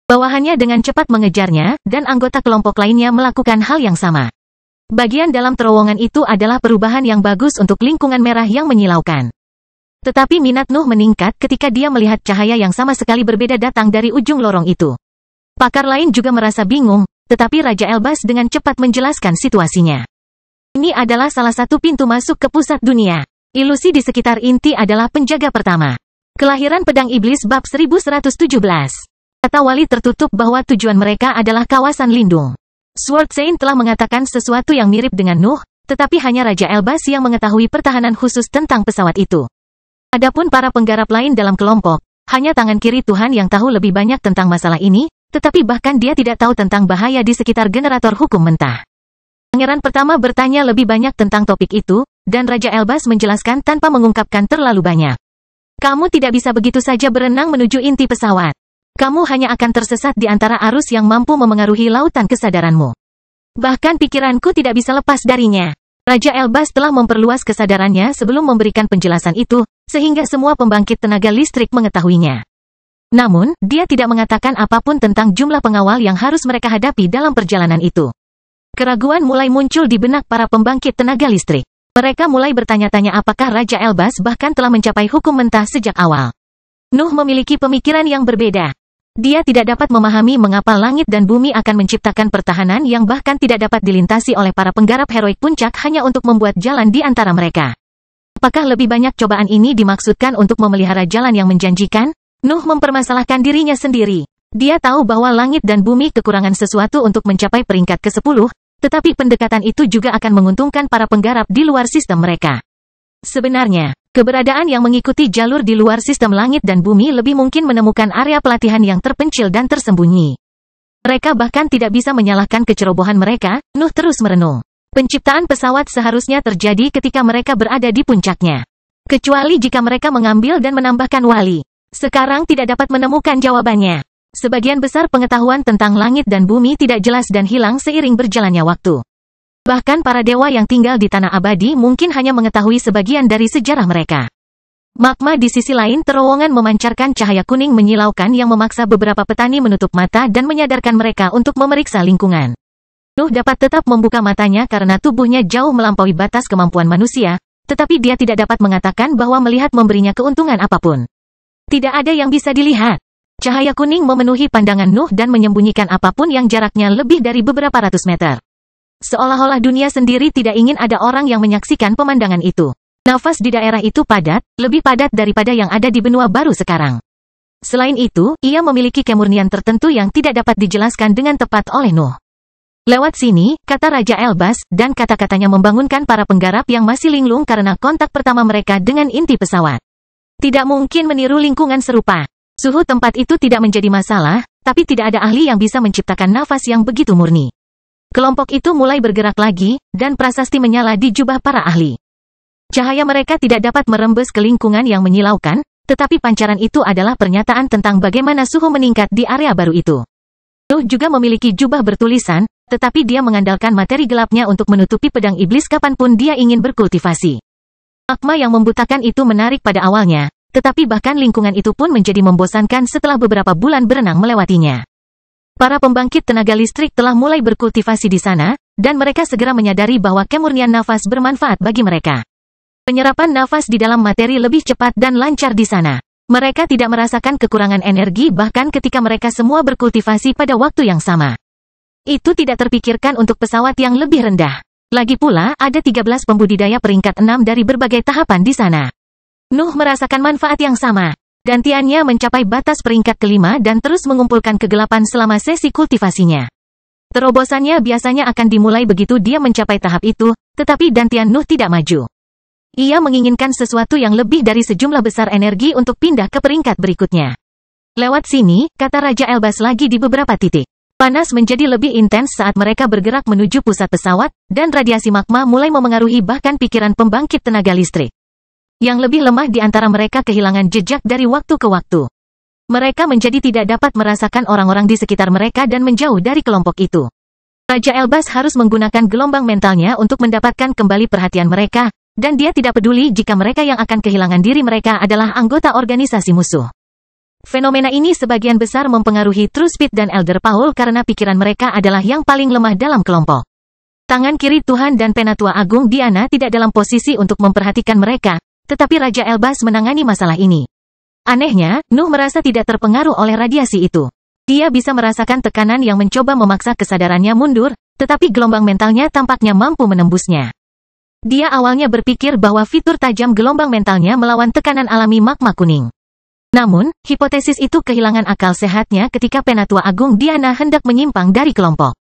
Bawahannya dengan cepat mengejarnya, dan anggota kelompok lainnya melakukan hal yang sama. Bagian dalam terowongan itu adalah perubahan yang bagus untuk lingkungan merah yang menyilaukan. Tetapi minat Nuh meningkat ketika dia melihat cahaya yang sama sekali berbeda datang dari ujung lorong itu. Pakar lain juga merasa bingung, tetapi Raja Elbas dengan cepat menjelaskan situasinya. Ini adalah salah satu pintu masuk ke pusat dunia. Ilusi di sekitar inti adalah penjaga pertama. Kelahiran Pedang Iblis bab 1117. Kata wali tertutup bahwa tujuan mereka adalah kawasan lindung. Sword Sein telah mengatakan sesuatu yang mirip dengan Nuh, tetapi hanya Raja Elbas yang mengetahui pertahanan khusus tentang pesawat itu. Adapun para penggarap lain dalam kelompok, hanya tangan kiri Tuhan yang tahu lebih banyak tentang masalah ini, tetapi bahkan dia tidak tahu tentang bahaya di sekitar generator hukum mentah. Pangeran pertama bertanya lebih banyak tentang topik itu, dan Raja Elbas menjelaskan tanpa mengungkapkan terlalu banyak. Kamu tidak bisa begitu saja berenang menuju inti pesawat. Kamu hanya akan tersesat di antara arus yang mampu memengaruhi lautan kesadaranmu. Bahkan pikiranku tidak bisa lepas darinya. Raja Elbas telah memperluas kesadarannya sebelum memberikan penjelasan itu, sehingga semua pembangkit tenaga listrik mengetahuinya. Namun, dia tidak mengatakan apapun tentang jumlah pengawal yang harus mereka hadapi dalam perjalanan itu. Keraguan mulai muncul di benak para pembangkit tenaga listrik. Mereka mulai bertanya-tanya apakah Raja Elbas bahkan telah mencapai hukum mentah sejak awal. Nuh memiliki pemikiran yang berbeda. Dia tidak dapat memahami mengapa langit dan bumi akan menciptakan pertahanan yang bahkan tidak dapat dilintasi oleh para penggarap heroik puncak hanya untuk membuat jalan di antara mereka. Apakah lebih banyak cobaan ini dimaksudkan untuk memelihara jalan yang menjanjikan? Nuh mempermasalahkan dirinya sendiri. Dia tahu bahwa langit dan bumi kekurangan sesuatu untuk mencapai peringkat ke-10, tetapi pendekatan itu juga akan menguntungkan para penggarap di luar sistem mereka. Sebenarnya, keberadaan yang mengikuti jalur di luar sistem langit dan bumi lebih mungkin menemukan area pelatihan yang terpencil dan tersembunyi. Mereka bahkan tidak bisa menyalahkan kecerobohan mereka, Nuh terus merenung. Penciptaan pesawat seharusnya terjadi ketika mereka berada di puncaknya. Kecuali jika mereka mengambil dan menambahkan wali. Sekarang tidak dapat menemukan jawabannya. Sebagian besar pengetahuan tentang langit dan bumi tidak jelas dan hilang seiring berjalannya waktu. Bahkan para dewa yang tinggal di tanah abadi mungkin hanya mengetahui sebagian dari sejarah mereka. Magma di sisi lain terowongan memancarkan cahaya kuning menyilaukan yang memaksa beberapa petani menutup mata dan menyadarkan mereka untuk memeriksa lingkungan. Nuh dapat tetap membuka matanya karena tubuhnya jauh melampaui batas kemampuan manusia, tetapi dia tidak dapat mengatakan bahwa melihat memberinya keuntungan apapun. Tidak ada yang bisa dilihat. Cahaya kuning memenuhi pandangan Nuh dan menyembunyikan apapun yang jaraknya lebih dari beberapa ratus meter. Seolah-olah dunia sendiri tidak ingin ada orang yang menyaksikan pemandangan itu. Nafas di daerah itu padat, lebih padat daripada yang ada di benua baru sekarang. Selain itu, ia memiliki kemurnian tertentu yang tidak dapat dijelaskan dengan tepat oleh Nuh. Lewat sini, kata Raja Elbas, dan kata-katanya membangunkan para penggarap yang masih linglung karena kontak pertama mereka dengan inti pesawat. Tidak mungkin meniru lingkungan serupa. Suhu tempat itu tidak menjadi masalah, tapi tidak ada ahli yang bisa menciptakan nafas yang begitu murni. Kelompok itu mulai bergerak lagi, dan prasasti menyala di jubah para ahli. Cahaya mereka tidak dapat merembes ke lingkungan yang menyilaukan, tetapi pancaran itu adalah pernyataan tentang bagaimana suhu meningkat di area baru itu. Nuh juga memiliki jubah bertulisan, tetapi dia mengandalkan materi gelapnya untuk menutupi pedang iblis kapanpun dia ingin berkultivasi. Magma yang membutakan itu menarik pada awalnya, tetapi bahkan lingkungan itu pun menjadi membosankan setelah beberapa bulan berenang melewatinya. Para pembangkit tenaga listrik telah mulai berkultivasi di sana, dan mereka segera menyadari bahwa kemurnian nafas bermanfaat bagi mereka. Penyerapan nafas di dalam materi lebih cepat dan lancar di sana. Mereka tidak merasakan kekurangan energi bahkan ketika mereka semua berkultivasi pada waktu yang sama. Itu tidak terpikirkan untuk pesawat yang lebih rendah. Lagi pula, ada 13 pembudidaya peringkat 6 dari berbagai tahapan di sana. Nuh merasakan manfaat yang sama. Dantiannya mencapai batas peringkat kelima dan terus mengumpulkan kegelapan selama sesi kultivasinya. Terobosannya biasanya akan dimulai begitu dia mencapai tahap itu, tetapi dantian Nuh tidak maju. Ia menginginkan sesuatu yang lebih dari sejumlah besar energi untuk pindah ke peringkat berikutnya. Lewat sini, kata Raja Elbas lagi di beberapa titik. Panas menjadi lebih intens saat mereka bergerak menuju pusat pesawat, dan radiasi magma mulai memengaruhi bahkan pikiran pembangkit tenaga listrik. Yang lebih lemah di antara mereka kehilangan jejak dari waktu ke waktu. Mereka menjadi tidak dapat merasakan orang-orang di sekitar mereka dan menjauh dari kelompok itu. Raja Elbas harus menggunakan gelombang mentalnya untuk mendapatkan kembali perhatian mereka, dan dia tidak peduli jika mereka yang akan kehilangan diri mereka adalah anggota organisasi musuh. Fenomena ini sebagian besar mempengaruhi True Speed dan Elder Paul karena pikiran mereka adalah yang paling lemah dalam kelompok. Tangan kiri Tuhan dan Penatua Agung Diana tidak dalam posisi untuk memperhatikan mereka, tetapi Raja Elbas menangani masalah ini. Anehnya, Nuh merasa tidak terpengaruh oleh radiasi itu. Dia bisa merasakan tekanan yang mencoba memaksa kesadarannya mundur, tetapi gelombang mentalnya tampaknya mampu menembusnya. Dia awalnya berpikir bahwa fitur tajam gelombang mentalnya melawan tekanan alami magma kuning. Namun, hipotesis itu kehilangan akal sehatnya ketika Penatua Agung Diana hendak menyimpang dari kelompok.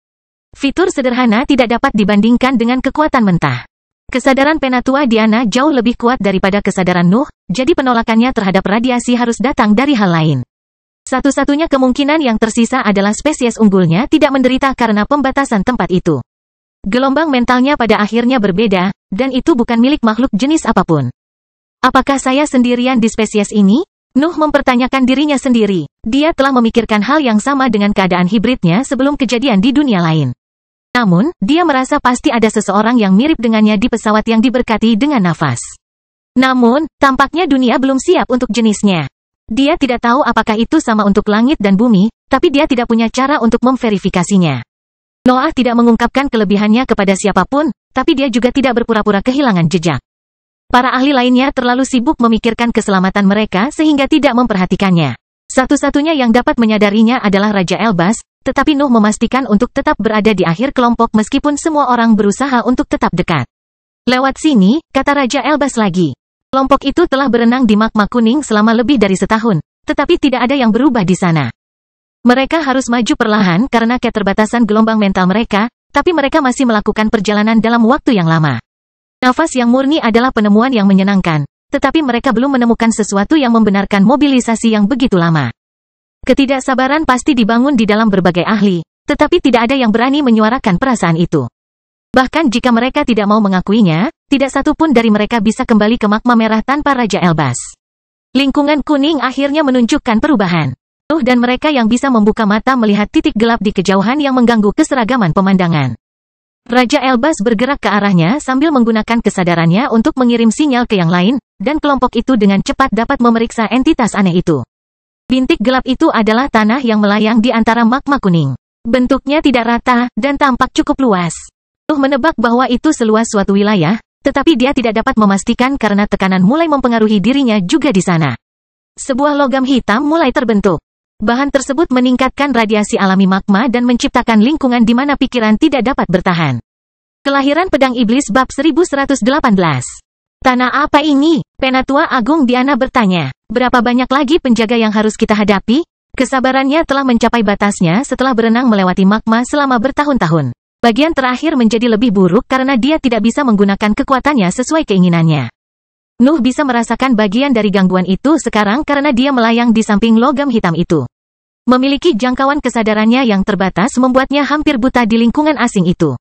Fitur sederhana tidak dapat dibandingkan dengan kekuatan mentah. Kesadaran Penatua Diana jauh lebih kuat daripada kesadaran Nuh, jadi penolakannya terhadap radiasi harus datang dari hal lain. Satu-satunya kemungkinan yang tersisa adalah spesies unggulnya tidak menderita karena pembatasan tempat itu. Gelombang mentalnya pada akhirnya berbeda, dan itu bukan milik makhluk jenis apapun. Apakah saya sendirian di spesies ini? Nuh mempertanyakan dirinya sendiri. Dia telah memikirkan hal yang sama dengan keadaan hibridnya sebelum kejadian di dunia lain. Namun, dia merasa pasti ada seseorang yang mirip dengannya di pesawat yang diberkati dengan nafas. Namun, tampaknya dunia belum siap untuk jenisnya. Dia tidak tahu apakah itu sama untuk langit dan bumi, tapi dia tidak punya cara untuk memverifikasinya. Noah tidak mengungkapkan kelebihannya kepada siapapun, tapi dia juga tidak berpura-pura kehilangan jejak. Para ahli lainnya terlalu sibuk memikirkan keselamatan mereka sehingga tidak memperhatikannya. Satu-satunya yang dapat menyadarinya adalah Raja Elbas, tetapi Nuh memastikan untuk tetap berada di akhir kelompok meskipun semua orang berusaha untuk tetap dekat. Lewat sini, kata Raja Elbas lagi. Kelompok itu telah berenang di magma kuning selama lebih dari setahun, tetapi tidak ada yang berubah di sana. Mereka harus maju perlahan karena keterbatasan gelombang mental mereka, tapi mereka masih melakukan perjalanan dalam waktu yang lama. Nafas yang murni adalah penemuan yang menyenangkan, tetapi mereka belum menemukan sesuatu yang membenarkan mobilisasi yang begitu lama. Ketidaksabaran pasti dibangun di dalam berbagai ahli, tetapi tidak ada yang berani menyuarakan perasaan itu. Bahkan jika mereka tidak mau mengakuinya, tidak satu pun dari mereka bisa kembali ke magma merah tanpa Raja Elbas. Lingkungan kuning akhirnya menunjukkan perubahan. Nuh dan mereka yang bisa membuka mata melihat titik gelap di kejauhan yang mengganggu keseragaman pemandangan. Raja Elbas bergerak ke arahnya sambil menggunakan kesadarannya untuk mengirim sinyal ke yang lain, dan kelompok itu dengan cepat dapat memeriksa entitas aneh itu. Bintik gelap itu adalah tanah yang melayang di antara magma kuning. Bentuknya tidak rata, dan tampak cukup luas. Nuh menebak bahwa itu seluas suatu wilayah, tetapi dia tidak dapat memastikan karena tekanan mulai mempengaruhi dirinya juga di sana. Sebuah logam hitam mulai terbentuk. Bahan tersebut meningkatkan radiasi alami magma dan menciptakan lingkungan di mana pikiran tidak dapat bertahan. Kelahiran Pedang Iblis bab 1118. Tanah apa ini? Penatua Agung Diana bertanya. Berapa banyak lagi penjaga yang harus kita hadapi? Kesabarannya telah mencapai batasnya setelah berenang melewati magma selama bertahun-tahun. Bagian terakhir menjadi lebih buruk karena dia tidak bisa menggunakan kekuatannya sesuai keinginannya. Nuh bisa merasakan bagian dari gangguan itu sekarang karena dia melayang di samping logam hitam itu. Memiliki jangkauan kesadarannya yang terbatas membuatnya hampir buta di lingkungan asing itu.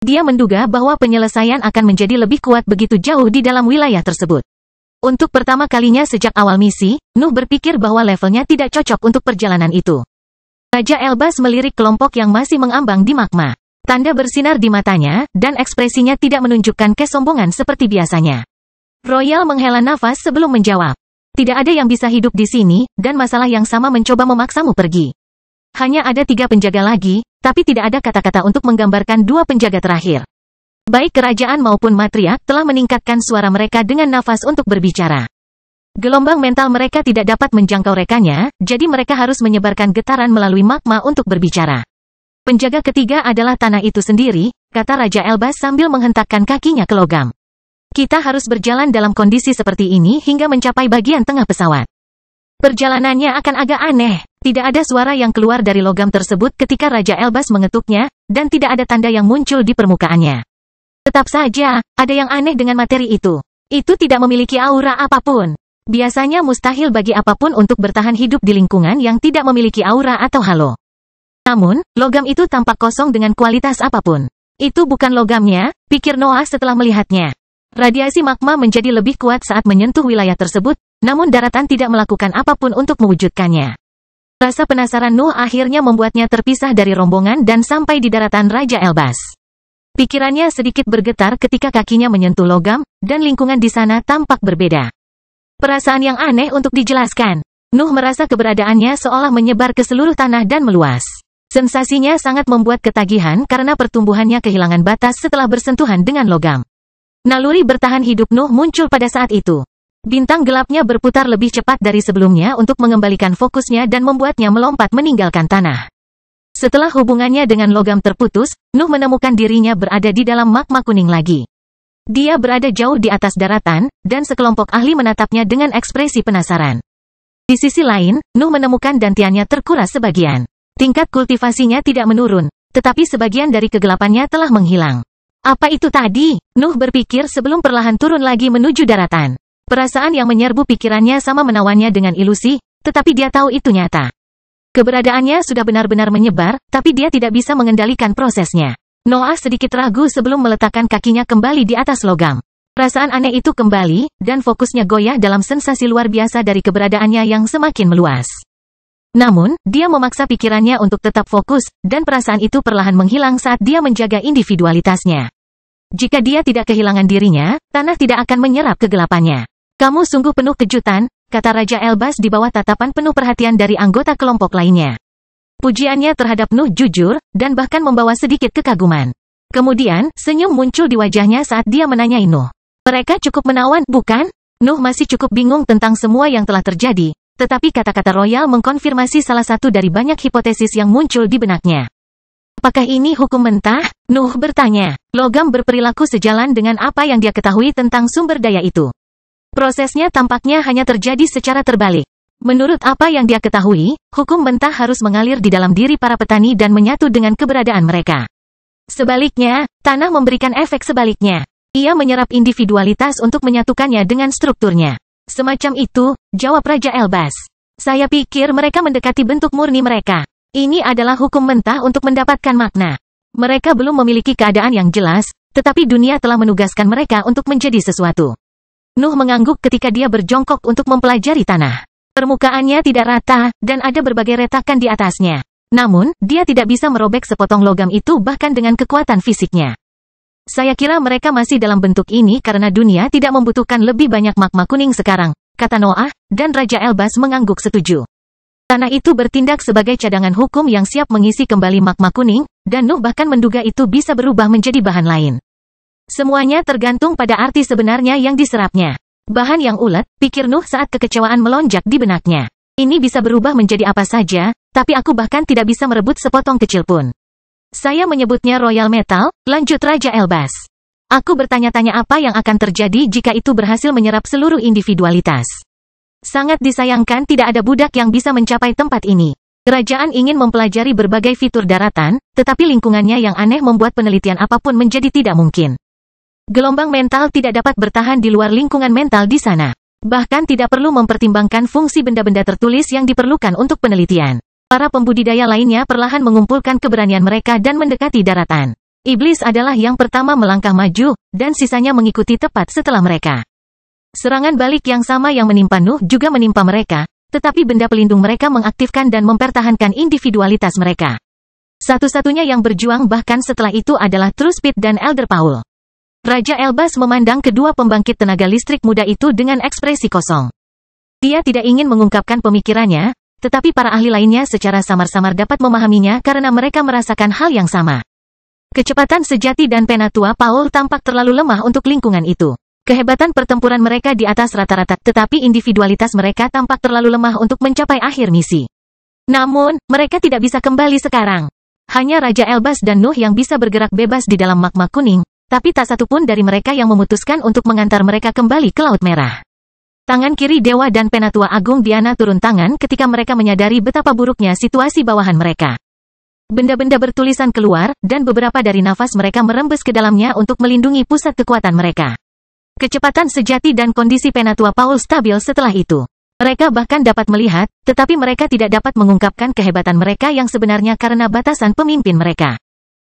Dia menduga bahwa penyelesaian akan menjadi lebih kuat begitu jauh di dalam wilayah tersebut. Untuk pertama kalinya sejak awal misi, Nuh berpikir bahwa levelnya tidak cocok untuk perjalanan itu. Raja Elbas melirik kelompok yang masih mengambang di magma. Tanda bersinar di matanya, dan ekspresinya tidak menunjukkan kesombongan seperti biasanya. Royal menghela nafas sebelum menjawab. Tidak ada yang bisa hidup di sini, dan masalah yang sama mencoba memaksamu pergi. Hanya ada 3 penjaga lagi, tapi tidak ada kata-kata untuk menggambarkan 2 penjaga terakhir. Baik kerajaan maupun matriark telah meningkatkan suara mereka dengan nafas untuk berbicara. Gelombang mental mereka tidak dapat menjangkau rekanya, jadi mereka harus menyebarkan getaran melalui magma untuk berbicara. Penjaga ketiga adalah tanah itu sendiri, kata Raja Elbas sambil menghentakkan kakinya ke logam. Kita harus berjalan dalam kondisi seperti ini hingga mencapai bagian tengah pesawat. Perjalanannya akan agak aneh. Tidak ada suara yang keluar dari logam tersebut ketika Raja Elbas mengetuknya, dan tidak ada tanda yang muncul di permukaannya. Tetap saja, ada yang aneh dengan materi itu. Itu tidak memiliki aura apapun. Biasanya mustahil bagi apapun untuk bertahan hidup di lingkungan yang tidak memiliki aura atau halo. Namun, logam itu tampak kosong dengan kualitas apapun. Itu bukan logamnya, pikir Noah setelah melihatnya. Radiasi magma menjadi lebih kuat saat menyentuh wilayah tersebut, namun daratan tidak melakukan apapun untuk mewujudkannya. Rasa penasaran Nuh akhirnya membuatnya terpisah dari rombongan dan sampai di daratan Raja Elbas. Pikirannya sedikit bergetar ketika kakinya menyentuh logam, dan lingkungan di sana tampak berbeda. Perasaan yang aneh untuk dijelaskan. Nuh merasa keberadaannya seolah menyebar ke seluruh tanah dan meluas. Sensasinya sangat membuat ketagihan karena pertumbuhannya kehilangan batas setelah bersentuhan dengan logam. Naluri bertahan hidup Nuh muncul pada saat itu. Bintang gelapnya berputar lebih cepat dari sebelumnya untuk mengembalikan fokusnya dan membuatnya melompat meninggalkan tanah. Setelah hubungannya dengan logam terputus, Nuh menemukan dirinya berada di dalam magma kuning lagi. Dia berada jauh di atas daratan, dan sekelompok ahli menatapnya dengan ekspresi penasaran. Di sisi lain, Nuh menemukan dantiannya terkuras sebagian. Tingkat kultivasinya tidak menurun, tetapi sebagian dari kegelapannya telah menghilang. Apa itu tadi? Nuh berpikir sebelum perlahan turun lagi menuju daratan. Perasaan yang menyerbu pikirannya sama menawannya dengan ilusi, tetapi dia tahu itu nyata. Keberadaannya sudah benar-benar menyebar, tapi dia tidak bisa mengendalikan prosesnya. Noah sedikit ragu sebelum meletakkan kakinya kembali di atas logam. Perasaan aneh itu kembali, dan fokusnya goyah dalam sensasi luar biasa dari keberadaannya yang semakin meluas. Namun, dia memaksa pikirannya untuk tetap fokus, dan perasaan itu perlahan menghilang saat dia menjaga individualitasnya. Jika dia tidak kehilangan dirinya, tanah tidak akan menyerap kegelapannya. Kamu sungguh penuh kejutan, kata Raja Elbas di bawah tatapan penuh perhatian dari anggota kelompok lainnya. Pujiannya terhadap Nuh jujur, dan bahkan membawa sedikit kekaguman. Kemudian, senyum muncul di wajahnya saat dia menanyai Nuh. Mereka cukup menawan, bukan? Nuh masih cukup bingung tentang semua yang telah terjadi, tetapi kata-kata Royal mengkonfirmasi salah satu dari banyak hipotesis yang muncul di benaknya. Apakah ini hukum mentah? Nuh bertanya. Logam berperilaku sejalan dengan apa yang dia ketahui tentang sumber daya itu. Prosesnya tampaknya hanya terjadi secara terbalik. Menurut apa yang dia ketahui, hukum mentah harus mengalir di dalam diri para petani dan menyatu dengan keberadaan mereka. Sebaliknya, tanah memberikan efek sebaliknya. Ia menyerap individualitas untuk menyatukannya dengan strukturnya. Semacam itu, jawab Raja Elbas. Saya pikir mereka mendekati bentuk murni mereka. Ini adalah hukum mentah untuk mendapatkan makna. Mereka belum memiliki keadaan yang jelas, tetapi dunia telah menugaskan mereka untuk menjadi sesuatu. Nuh mengangguk ketika dia berjongkok untuk mempelajari tanah. Permukaannya tidak rata, dan ada berbagai retakan di atasnya. Namun, dia tidak bisa merobek sepotong logam itu bahkan dengan kekuatan fisiknya. Saya kira mereka masih dalam bentuk ini karena dunia tidak membutuhkan lebih banyak magma kuning sekarang, kata Noah, dan Raja Elbas mengangguk setuju. Tanah itu bertindak sebagai cadangan hukum yang siap mengisi kembali magma kuning, dan Nuh bahkan menduga itu bisa berubah menjadi bahan lain. Semuanya tergantung pada arti sebenarnya yang diserapnya. Bahan yang ulet, pikir Nuh saat kekecewaan melonjak di benaknya. Ini bisa berubah menjadi apa saja, tapi aku bahkan tidak bisa merebut sepotong kecil pun. Saya menyebutnya Royal Metal, lanjut Raja Elbas. Aku bertanya-tanya apa yang akan terjadi jika itu berhasil menyerap seluruh individualitas. Sangat disayangkan tidak ada budak yang bisa mencapai tempat ini. Kerajaan ingin mempelajari berbagai fitur daratan, tetapi lingkungannya yang aneh membuat penelitian apapun menjadi tidak mungkin. Gelombang mental tidak dapat bertahan di luar lingkungan mental di sana. Bahkan tidak perlu mempertimbangkan fungsi benda-benda tertulis yang diperlukan untuk penelitian. Para pembudidaya lainnya perlahan mengumpulkan keberanian mereka dan mendekati daratan. Iblis adalah yang pertama melangkah maju, dan sisanya mengikuti tepat setelah mereka. Serangan balik yang sama yang menimpa Nuh juga menimpa mereka, tetapi benda pelindung mereka mengaktifkan dan mempertahankan individualitas mereka. Satu-satunya yang berjuang bahkan setelah itu adalah Truespit dan Elder Paul. Raja Elbas memandang kedua pembangkit tenaga listrik muda itu dengan ekspresi kosong. Dia tidak ingin mengungkapkan pemikirannya, tetapi para ahli lainnya secara samar-samar dapat memahaminya karena mereka merasakan hal yang sama. Kecepatan sejati dan Penatua Paul tampak terlalu lemah untuk lingkungan itu. Kehebatan pertempuran mereka di atas rata-rata, tetapi individualitas mereka tampak terlalu lemah untuk mencapai akhir misi. Namun, mereka tidak bisa kembali sekarang. Hanya Raja Elbas dan Nuh yang bisa bergerak bebas di dalam magma kuning. Tapi tak satu pun dari mereka yang memutuskan untuk mengantar mereka kembali ke Laut Merah. Tangan kiri Dewa dan Penatua Agung Diana turun tangan ketika mereka menyadari betapa buruknya situasi bawahan mereka. Benda-benda bertulisan keluar, dan beberapa dari nafas mereka merembes ke dalamnya untuk melindungi pusat kekuatan mereka. Kecepatan sejati dan kondisi Penatua Paul stabil setelah itu. Mereka bahkan dapat melihat, tetapi mereka tidak dapat mengungkapkan kehebatan mereka yang sebenarnya karena batasan pemimpin mereka.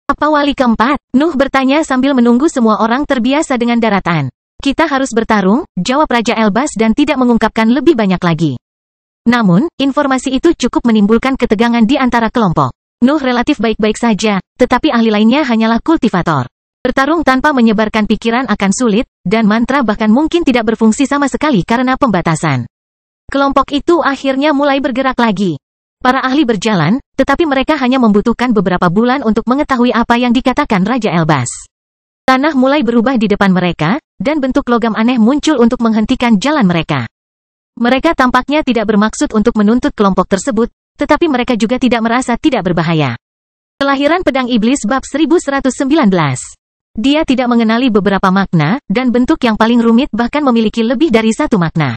Apa wali keempat? Nuh bertanya sambil menunggu semua orang terbiasa dengan daratan. Kita harus bertarung, jawab Raja Elbas dan tidak mengungkapkan lebih banyak lagi. Namun, informasi itu cukup menimbulkan ketegangan di antara kelompok. Nuh relatif baik-baik saja, tetapi ahli lainnya hanyalah kultivator. Bertarung tanpa menyebarkan pikiran akan sulit, dan mantra bahkan mungkin tidak berfungsi sama sekali karena pembatasan. Kelompok itu akhirnya mulai bergerak lagi. Para ahli berjalan, tetapi mereka hanya membutuhkan beberapa bulan untuk mengetahui apa yang dikatakan Raja Elbas. Tanah mulai berubah di depan mereka, dan bentuk logam aneh muncul untuk menghentikan jalan mereka. Mereka tampaknya tidak bermaksud untuk menuntut kelompok tersebut, tetapi mereka juga tidak merasa tidak berbahaya. Kelahiran Pedang Iblis bab 1119. Dia tidak mengenali beberapa makna, dan bentuk yang paling rumit bahkan memiliki lebih dari satu makna.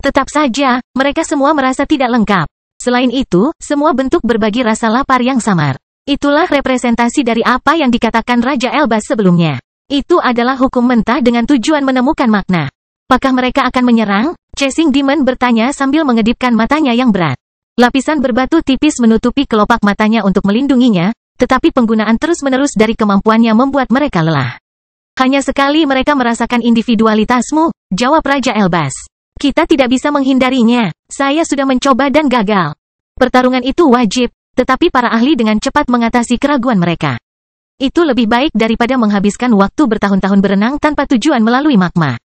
Tetap saja, mereka semua merasa tidak lengkap. Selain itu, semua bentuk berbagi rasa lapar yang samar. Itulah representasi dari apa yang dikatakan Raja Elbas sebelumnya. Itu adalah hukum mentah dengan tujuan menemukan makna. Apakah mereka akan menyerang? Chasing Demon bertanya sambil mengedipkan matanya yang berat. Lapisan berbatu tipis menutupi kelopak matanya untuk melindunginya, tetapi penggunaan terus-menerus dari kemampuannya membuat mereka lelah. Hanya sekali mereka merasakan individualitasmu, jawab Raja Elbas. Kita tidak bisa menghindarinya. Saya sudah mencoba dan gagal. Pertarungan itu wajib, tetapi para ahli dengan cepat mengatasi keraguan mereka. Itu lebih baik daripada menghabiskan waktu bertahun-tahun berenang tanpa tujuan melalui magma.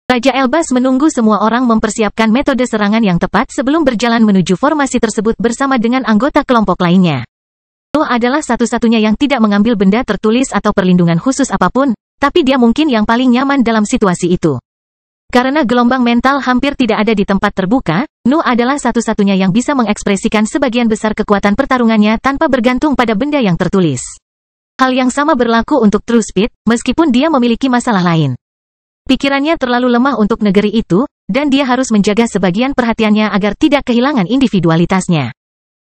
Raja Elbas menunggu semua orang mempersiapkan metode serangan yang tepat sebelum berjalan menuju formasi tersebut bersama dengan anggota kelompok lainnya. Nuh adalah satu-satunya yang tidak mengambil benda tertulis atau perlindungan khusus apapun, tapi dia mungkin yang paling nyaman dalam situasi itu. Karena gelombang mental hampir tidak ada di tempat terbuka, Nuh adalah satu-satunya yang bisa mengekspresikan sebagian besar kekuatan pertarungannya tanpa bergantung pada benda yang tertulis. Hal yang sama berlaku untuk True Speed, meskipun dia memiliki masalah lain. Pikirannya terlalu lemah untuk negeri itu, dan dia harus menjaga sebagian perhatiannya agar tidak kehilangan individualitasnya.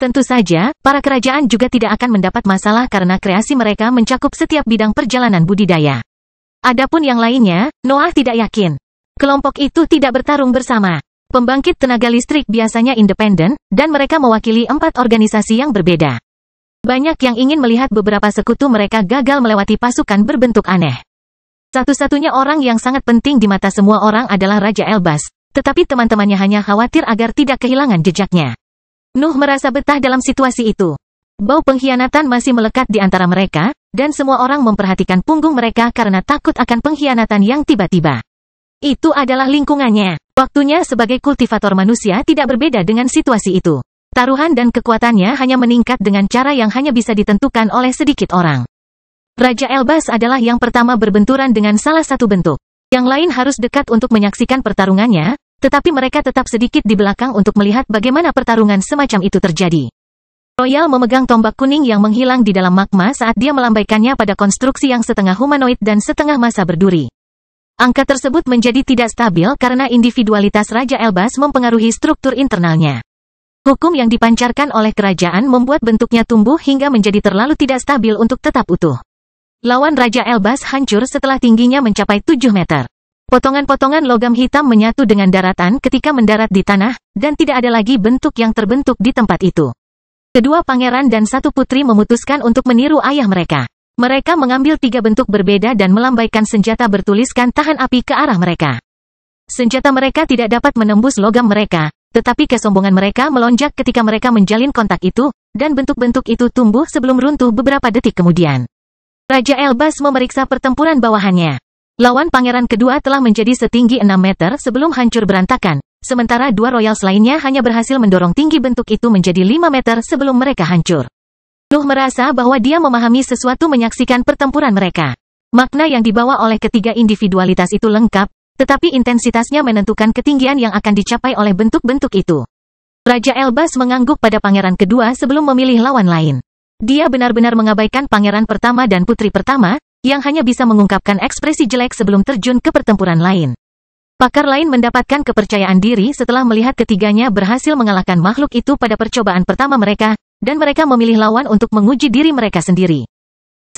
Tentu saja, para kerajaan juga tidak akan mendapat masalah karena kreasi mereka mencakup setiap bidang perjalanan budidaya. Adapun yang lainnya, Noah tidak yakin. Kelompok itu tidak bertarung bersama. Pembangkit tenaga listrik biasanya independen, dan mereka mewakili 4 organisasi yang berbeda. Banyak yang ingin melihat beberapa sekutu mereka gagal melewati pasukan berbentuk aneh. Satu-satunya orang yang sangat penting di mata semua orang adalah Raja Elbas, tetapi teman-temannya hanya khawatir agar tidak kehilangan jejaknya. Nuh merasa betah dalam situasi itu. Bau pengkhianatan masih melekat di antara mereka, dan semua orang memperhatikan punggung mereka karena takut akan pengkhianatan yang tiba-tiba. Itu adalah lingkungannya. Waktunya sebagai kultivator manusia tidak berbeda dengan situasi itu. Taruhan dan kekuatannya hanya meningkat dengan cara yang hanya bisa ditentukan oleh sedikit orang. Raja Elbas adalah yang pertama berbenturan dengan salah satu bentuk. Yang lain harus dekat untuk menyaksikan pertarungannya, tetapi mereka tetap sedikit di belakang untuk melihat bagaimana pertarungan semacam itu terjadi. Royal memegang tombak kuning yang menghilang di dalam magma saat dia melambaikannya pada konstruksi yang setengah humanoid dan setengah massa berduri. Angka tersebut menjadi tidak stabil karena individualitas Raja Elbas mempengaruhi struktur internalnya. Hukum yang dipancarkan oleh kerajaan membuat bentuknya tumbuh hingga menjadi terlalu tidak stabil untuk tetap utuh. Lawan Raja Elbas hancur setelah tingginya mencapai 7 meter. Potongan-potongan logam hitam menyatu dengan daratan ketika mendarat di tanah, dan tidak ada lagi bentuk yang terbentuk di tempat itu. Kedua pangeran dan satu putri memutuskan untuk meniru ayah mereka. Mereka mengambil 3 bentuk berbeda dan melambaikan senjata bertuliskan tahan api ke arah mereka. Senjata mereka tidak dapat menembus logam mereka, tetapi kesombongan mereka melonjak ketika mereka menjalin kontak itu, dan bentuk-bentuk itu tumbuh sebelum runtuh beberapa detik kemudian. Raja Elbas memeriksa pertempuran bawahannya. Lawan pangeran kedua telah menjadi setinggi 6 meter sebelum hancur berantakan, sementara 2 royals lainnya hanya berhasil mendorong tinggi bentuk itu menjadi 5 meter sebelum mereka hancur. Nuh merasa bahwa dia memahami sesuatu menyaksikan pertempuran mereka. Makna yang dibawa oleh ketiga individualitas itu lengkap, tetapi intensitasnya menentukan ketinggian yang akan dicapai oleh bentuk-bentuk itu. Raja Elbas mengangguk pada pangeran kedua sebelum memilih lawan lain. Dia benar-benar mengabaikan pangeran pertama dan putri pertama, yang hanya bisa mengungkapkan ekspresi jelek sebelum terjun ke pertempuran lain. Pakar lain mendapatkan kepercayaan diri setelah melihat ketiganya berhasil mengalahkan makhluk itu pada percobaan pertama mereka, dan mereka memilih lawan untuk menguji diri mereka sendiri.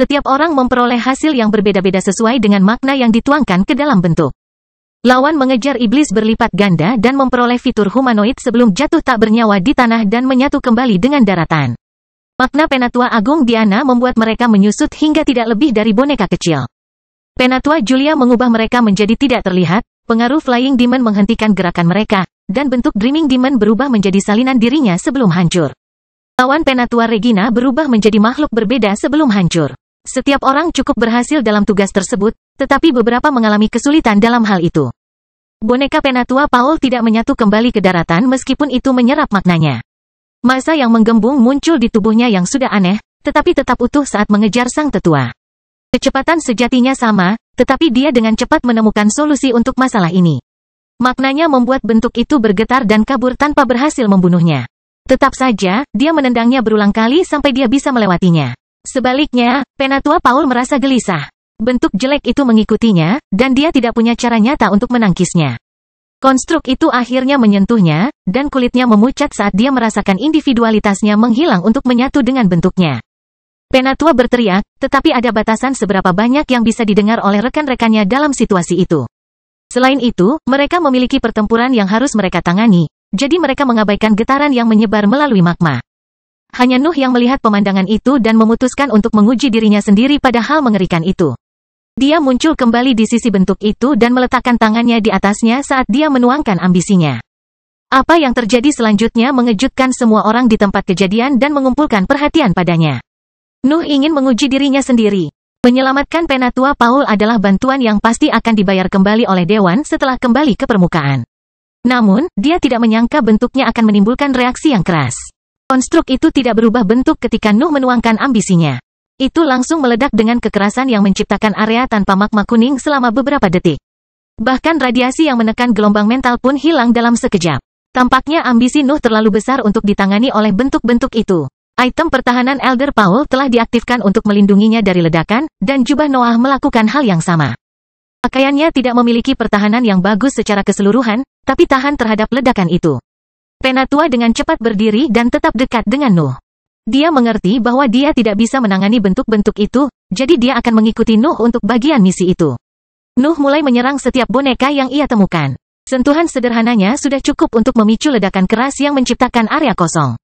Setiap orang memperoleh hasil yang berbeda-beda sesuai dengan makna yang dituangkan ke dalam bentuk. Lawan mengejar iblis berlipat ganda dan memperoleh fitur humanoid sebelum jatuh tak bernyawa di tanah dan menyatu kembali dengan daratan. Makna Penatua Agung Diana membuat mereka menyusut hingga tidak lebih dari boneka kecil. Penatua Julia mengubah mereka menjadi tidak terlihat, pengaruh Flying Demon menghentikan gerakan mereka, dan bentuk Dreaming Demon berubah menjadi salinan dirinya sebelum hancur. Lawan Penatua Regina berubah menjadi makhluk berbeda sebelum hancur. Setiap orang cukup berhasil dalam tugas tersebut, tetapi beberapa mengalami kesulitan dalam hal itu. Boneka Penatua Paul tidak menyatu kembali ke daratan meskipun itu menyerap maknanya. Massa yang menggembung muncul di tubuhnya yang sudah aneh, tetapi tetap utuh saat mengejar sang tetua. Kecepatan sejatinya sama, tetapi dia dengan cepat menemukan solusi untuk masalah ini. Maknanya membuat bentuk itu bergetar dan kabur tanpa berhasil membunuhnya. Tetap saja, dia menendangnya berulang kali sampai dia bisa melewatinya. Sebaliknya, Penatua Paul merasa gelisah. Bentuk jelek itu mengikutinya, dan dia tidak punya cara nyata untuk menangkisnya. Konstruk itu akhirnya menyentuhnya, dan kulitnya memucat saat dia merasakan individualitasnya menghilang untuk menyatu dengan bentuknya. Penatua berteriak, tetapi ada batasan seberapa banyak yang bisa didengar oleh rekan-rekannya dalam situasi itu. Selain itu, mereka memiliki pertempuran yang harus mereka tangani, jadi mereka mengabaikan getaran yang menyebar melalui magma. Hanya Nuh yang melihat pemandangan itu dan memutuskan untuk menguji dirinya sendiri pada hal mengerikan itu. Dia muncul kembali di sisi bentuk itu dan meletakkan tangannya di atasnya saat dia menuangkan ambisinya. Apa yang terjadi selanjutnya mengejutkan semua orang di tempat kejadian dan mengumpulkan perhatian padanya. Nuh ingin menguji dirinya sendiri. Menyelamatkan Penatua Paul adalah bantuan yang pasti akan dibayar kembali oleh Dewan setelah kembali ke permukaan. Namun, dia tidak menyangka bentuknya akan menimbulkan reaksi yang keras. Konstruk itu tidak berubah bentuk ketika Nuh menuangkan ambisinya. Itu langsung meledak dengan kekerasan yang menciptakan area tanpa magma kuning selama beberapa detik. Bahkan radiasi yang menekan gelombang mental pun hilang dalam sekejap. Tampaknya ambisi Nuh terlalu besar untuk ditangani oleh bentuk-bentuk itu. Item pertahanan Elder Paul telah diaktifkan untuk melindunginya dari ledakan, dan jubah Noah melakukan hal yang sama. Pakaiannya tidak memiliki pertahanan yang bagus secara keseluruhan, tapi tahan terhadap ledakan itu. Penatua dengan cepat berdiri dan tetap dekat dengan Nuh. Dia mengerti bahwa dia tidak bisa menangani bentuk-bentuk itu, jadi dia akan mengikuti Nuh untuk bagian misi itu. Nuh mulai menyerang setiap boneka yang ia temukan. Sentuhan sederhananya sudah cukup untuk memicu ledakan keras yang menciptakan area kosong.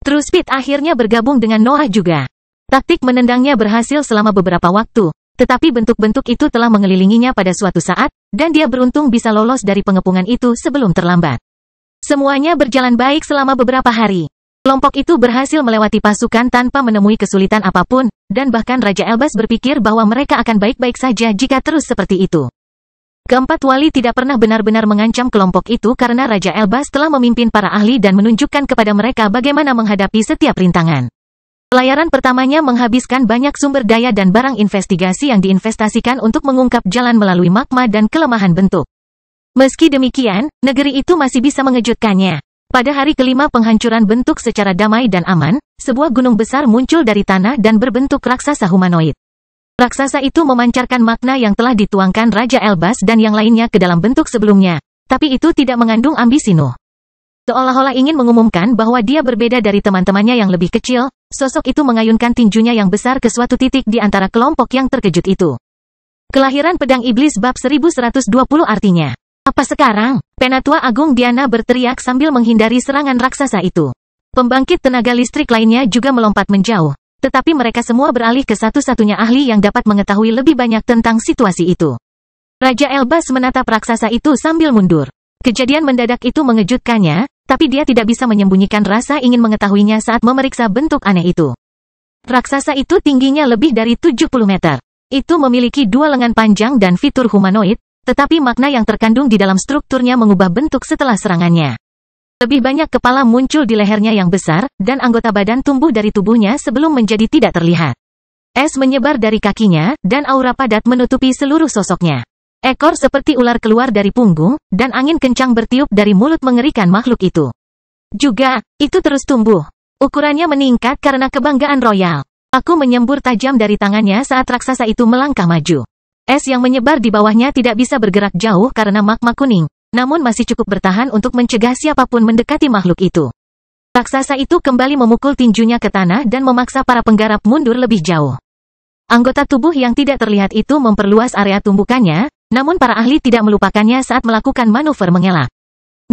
TrueSpeed akhirnya bergabung dengan Noah juga. Taktik menendangnya berhasil selama beberapa waktu, tetapi bentuk-bentuk itu telah mengelilinginya pada suatu saat, dan dia beruntung bisa lolos dari pengepungan itu sebelum terlambat. Semuanya berjalan baik selama beberapa hari. Kelompok itu berhasil melewati pasukan tanpa menemui kesulitan apapun, dan bahkan Raja Elbas berpikir bahwa mereka akan baik-baik saja jika terus seperti itu. Keempat wali tidak pernah benar-benar mengancam kelompok itu karena Raja Elbas telah memimpin para ahli dan menunjukkan kepada mereka bagaimana menghadapi setiap rintangan. Pelayaran pertamanya menghabiskan banyak sumber daya dan barang investigasi yang diinvestasikan untuk mengungkap jalan melalui magma dan kelemahan bentuk. Meski demikian, negeri itu masih bisa mengejutkannya. Pada hari kelima penghancuran bentuk secara damai dan aman, sebuah gunung besar muncul dari tanah dan berbentuk raksasa humanoid. Raksasa itu memancarkan makna yang telah dituangkan Raja Elbas dan yang lainnya ke dalam bentuk sebelumnya, tapi itu tidak mengandung ambisi Nuh. Seolah-olah ingin mengumumkan bahwa dia berbeda dari teman-temannya yang lebih kecil, sosok itu mengayunkan tinjunya yang besar ke suatu titik di antara kelompok yang terkejut itu. Kelahiran Pedang Iblis bab 1120 artinya, apa sekarang? Penatua Agung Diana berteriak sambil menghindari serangan raksasa itu. Pembangkit tenaga listrik lainnya juga melompat menjauh. Tetapi mereka semua beralih ke satu-satunya ahli yang dapat mengetahui lebih banyak tentang situasi itu. Raja Elbas menatap raksasa itu sambil mundur. Kejadian mendadak itu mengejutkannya, tapi dia tidak bisa menyembunyikan rasa ingin mengetahuinya saat memeriksa bentuk aneh itu. Raksasa itu tingginya lebih dari 70 meter. Itu memiliki dua lengan panjang dan fitur humanoid, tetapi makna yang terkandung di dalam strukturnya mengubah bentuk setelah serangannya. Lebih banyak kepala muncul di lehernya yang besar, dan anggota badan tumbuh dari tubuhnya sebelum menjadi tidak terlihat. Es menyebar dari kakinya, dan aura padat menutupi seluruh sosoknya. Ekor seperti ular keluar dari punggung, dan angin kencang bertiup dari mulut mengerikan makhluk itu. Juga, itu terus tumbuh. Ukurannya meningkat karena kebanggaan royal. Aku menyembur tajam dari tangannya saat raksasa itu melangkah maju. Es yang menyebar di bawahnya tidak bisa bergerak jauh karena magma kuning, namun masih cukup bertahan untuk mencegah siapapun mendekati makhluk itu. Raksasa itu kembali memukul tinjunya ke tanah dan memaksa para penggarap mundur lebih jauh. Anggota tubuh yang tidak terlihat itu memperluas area tumbukannya, namun para ahli tidak melupakannya saat melakukan manuver mengelak.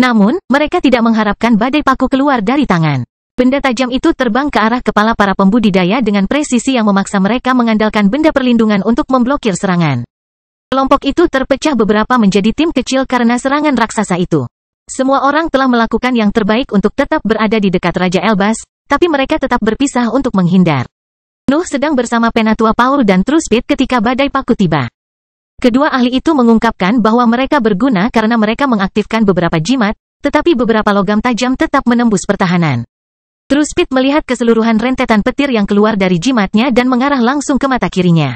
Namun, mereka tidak mengharapkan badai paku keluar dari tangan. Benda tajam itu terbang ke arah kepala para pembudidaya dengan presisi yang memaksa mereka mengandalkan benda perlindungan untuk memblokir serangan. Kelompok itu terpecah beberapa menjadi tim kecil karena serangan raksasa itu. Semua orang telah melakukan yang terbaik untuk tetap berada di dekat Raja Elbas, tapi mereka tetap berpisah untuk menghindar. Nuh sedang bersama Penatua Paul dan TrueSpeed ketika badai paku tiba. Kedua ahli itu mengungkapkan bahwa mereka berguna karena mereka mengaktifkan beberapa jimat, tetapi beberapa logam tajam tetap menembus pertahanan. TrueSpeed melihat keseluruhan rentetan petir yang keluar dari jimatnya dan mengarah langsung ke mata kirinya.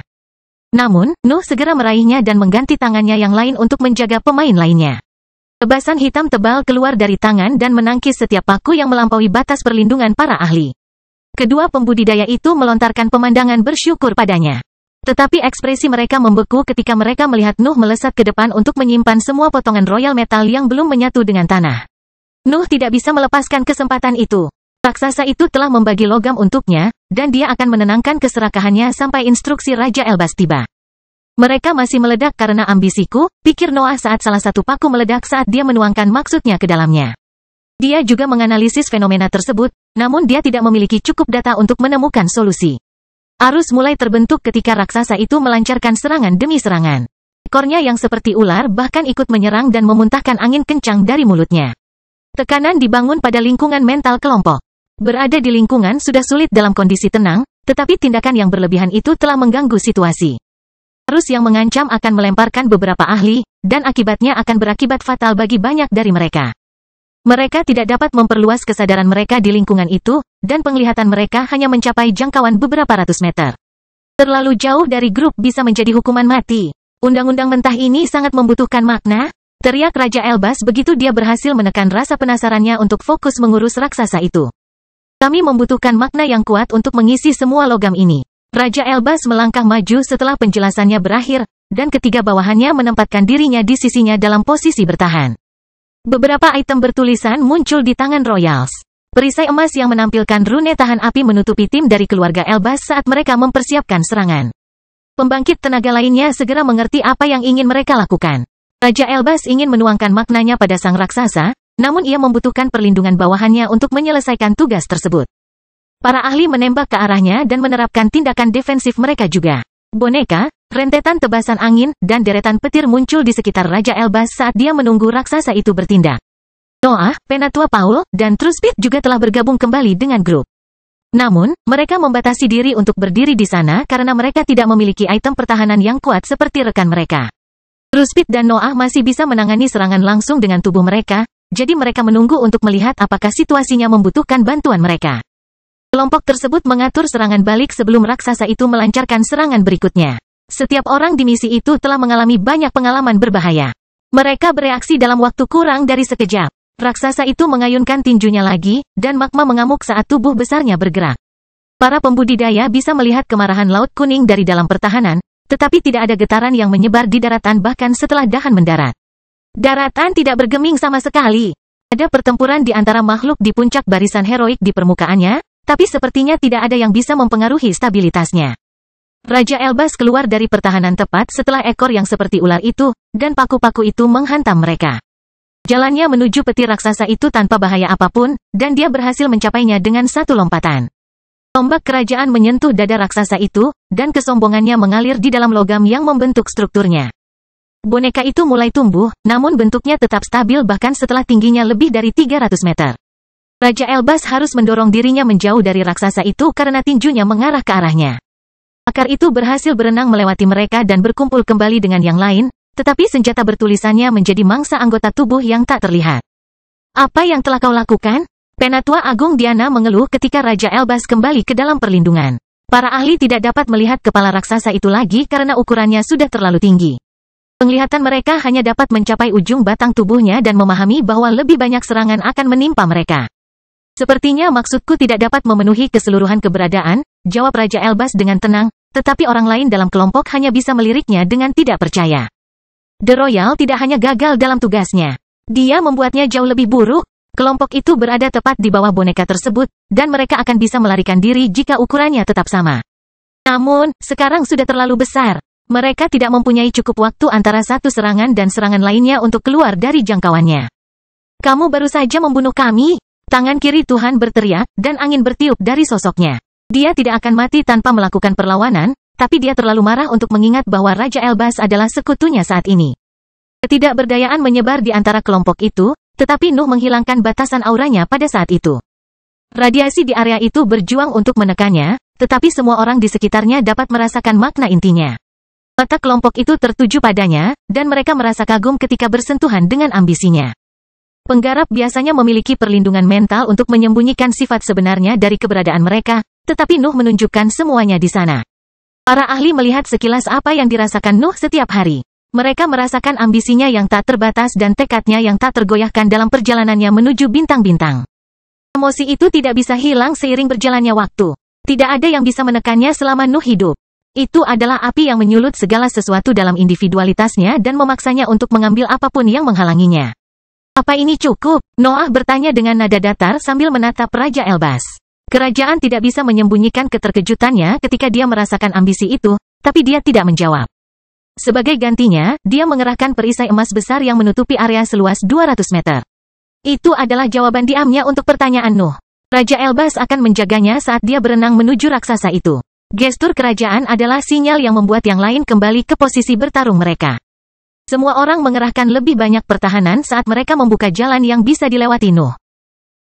Namun, Nuh segera meraihnya dan mengganti tangannya yang lain untuk menjaga pemain lainnya. Tebasan hitam tebal keluar dari tangan dan menangkis setiap paku yang melampaui batas perlindungan para ahli. Kedua pembudidaya itu melontarkan pemandangan bersyukur padanya. Tetapi ekspresi mereka membeku ketika mereka melihat Nuh melesat ke depan untuk menyimpan semua potongan royal metal yang belum menyatu dengan tanah. Nuh tidak bisa melepaskan kesempatan itu. Raksasa itu telah membagi logam untuknya, dan dia akan menenangkan keserakahannya sampai instruksi Raja Elbas tiba. Mereka masih meledak karena ambisiku, pikir Noah saat salah satu paku meledak saat dia menuangkan maksudnya ke dalamnya. Dia juga menganalisis fenomena tersebut, namun dia tidak memiliki cukup data untuk menemukan solusi. Arus mulai terbentuk ketika raksasa itu melancarkan serangan demi serangan. Ekornya yang seperti ular bahkan ikut menyerang dan memuntahkan angin kencang dari mulutnya. Tekanan dibangun pada lingkungan mental kelompok. Berada di lingkungan sudah sulit dalam kondisi tenang, tetapi tindakan yang berlebihan itu telah mengganggu situasi. Arus yang mengancam akan melemparkan beberapa ahli, dan akibatnya akan berakibat fatal bagi banyak dari mereka. Mereka tidak dapat memperluas kesadaran mereka di lingkungan itu, dan penglihatan mereka hanya mencapai jangkauan beberapa ratus meter. Terlalu jauh dari grup bisa menjadi hukuman mati. Undang-undang mentah ini sangat membutuhkan makna, teriak Raja Elbas begitu dia berhasil menekan rasa penasarannya untuk fokus mengurus raksasa itu. Kami membutuhkan makna yang kuat untuk mengisi semua logam ini. Raja Elbas melangkah maju setelah penjelasannya berakhir, dan ketiga bawahannya menempatkan dirinya di sisinya dalam posisi bertahan. Beberapa item bertulisan muncul di tangan Royals. Perisai emas yang menampilkan rune tahan api menutupi tim dari keluarga Elbas saat mereka mempersiapkan serangan. Pembangkit tenaga lainnya segera mengerti apa yang ingin mereka lakukan. Raja Elbas ingin menuangkan maknanya pada sang raksasa, namun ia membutuhkan perlindungan bawahannya untuk menyelesaikan tugas tersebut. Para ahli menembak ke arahnya dan menerapkan tindakan defensif mereka juga. Boneka, rentetan tebasan angin, dan deretan petir muncul di sekitar Raja Elbas saat dia menunggu raksasa itu bertindak. Noah, Penatua Paul, dan Truspit juga telah bergabung kembali dengan grup. Namun, mereka membatasi diri untuk berdiri di sana karena mereka tidak memiliki item pertahanan yang kuat seperti rekan mereka. Truspit dan Noah masih bisa menangani serangan langsung dengan tubuh mereka, jadi mereka menunggu untuk melihat apakah situasinya membutuhkan bantuan mereka. Kelompok tersebut mengatur serangan balik sebelum raksasa itu melancarkan serangan berikutnya. Setiap orang di misi itu telah mengalami banyak pengalaman berbahaya. Mereka bereaksi dalam waktu kurang dari sekejap. Raksasa itu mengayunkan tinjunya lagi, dan magma mengamuk saat tubuh besarnya bergerak. Para pembudidaya bisa melihat kemarahan Laut Kuning dari dalam pertahanan, tetapi tidak ada getaran yang menyebar di daratan bahkan setelah dahan mendarat. Daratan tidak bergeming sama sekali. Ada pertempuran di antara makhluk di puncak barisan heroik di permukaannya, tapi sepertinya tidak ada yang bisa mempengaruhi stabilitasnya. Raja Elbas keluar dari pertahanan tepat setelah ekor yang seperti ular itu, dan paku-paku itu menghantam mereka. Jalannya menuju peti raksasa itu tanpa bahaya apapun, dan dia berhasil mencapainya dengan satu lompatan. Tombak kerajaan menyentuh dada raksasa itu, dan kesombongannya mengalir di dalam logam yang membentuk strukturnya. Boneka itu mulai tumbuh, namun bentuknya tetap stabil bahkan setelah tingginya lebih dari 300 meter. Raja Elbas harus mendorong dirinya menjauh dari raksasa itu karena tinjunya mengarah ke arahnya. Akar itu berhasil berenang melewati mereka dan berkumpul kembali dengan yang lain, tetapi senjata bertulisannya menjadi mangsa anggota tubuh yang tak terlihat. Apa yang telah kau lakukan? Penatua Agung Diana mengeluh ketika Raja Elbas kembali ke dalam perlindungan. Para ahli tidak dapat melihat kepala raksasa itu lagi karena ukurannya sudah terlalu tinggi. Penglihatan mereka hanya dapat mencapai ujung batang tubuhnya dan memahami bahwa lebih banyak serangan akan menimpa mereka. Sepertinya maksudku tidak dapat memenuhi keseluruhan keberadaan, jawab Raja Elbas dengan tenang, tetapi orang lain dalam kelompok hanya bisa meliriknya dengan tidak percaya. The Royal tidak hanya gagal dalam tugasnya. Dia membuatnya jauh lebih buruk. Kelompok itu berada tepat di bawah boneka tersebut, dan mereka akan bisa melarikan diri jika ukurannya tetap sama. Namun, sekarang sudah terlalu besar. Mereka tidak mempunyai cukup waktu antara satu serangan dan serangan lainnya untuk keluar dari jangkauannya. Kamu baru saja membunuh kami. Tangan kiri Tuhan berteriak, dan angin bertiup dari sosoknya. Dia tidak akan mati tanpa melakukan perlawanan, tapi dia terlalu marah untuk mengingat bahwa Raja Elbas adalah sekutunya saat ini. Ketidakberdayaan menyebar di antara kelompok itu, tetapi Nuh menghilangkan batasan auranya pada saat itu. Radiasi di area itu berjuang untuk menekannya, tetapi semua orang di sekitarnya dapat merasakan makna intinya. Mata kelompok itu tertuju padanya, dan mereka merasa kagum ketika bersentuhan dengan ambisinya. Penggarap biasanya memiliki perlindungan mental untuk menyembunyikan sifat sebenarnya dari keberadaan mereka, tetapi Nuh menunjukkan semuanya di sana. Para ahli melihat sekilas apa yang dirasakan Nuh setiap hari. Mereka merasakan ambisinya yang tak terbatas dan tekadnya yang tak tergoyahkan dalam perjalanannya menuju bintang-bintang. Emosi itu tidak bisa hilang seiring berjalannya waktu. Tidak ada yang bisa menekannya selama Nuh hidup. Itu adalah api yang menyulut segala sesuatu dalam individualitasnya dan memaksanya untuk mengambil apapun yang menghalanginya. Apa ini cukup? Noah bertanya dengan nada datar sambil menatap Raja Elbas. Kerajaan tidak bisa menyembunyikan keterkejutannya ketika dia merasakan ambisi itu, tapi dia tidak menjawab. Sebagai gantinya, dia mengerahkan perisai emas besar yang menutupi area seluas 200 meter. Itu adalah jawaban diamnya untuk pertanyaan Nuh. Raja Elbas akan menjaganya saat dia berenang menuju raksasa itu. Gestur kerajaan adalah sinyal yang membuat yang lain kembali ke posisi bertarung mereka. Semua orang mengerahkan lebih banyak pertahanan saat mereka membuka jalan yang bisa dilewati Nuh.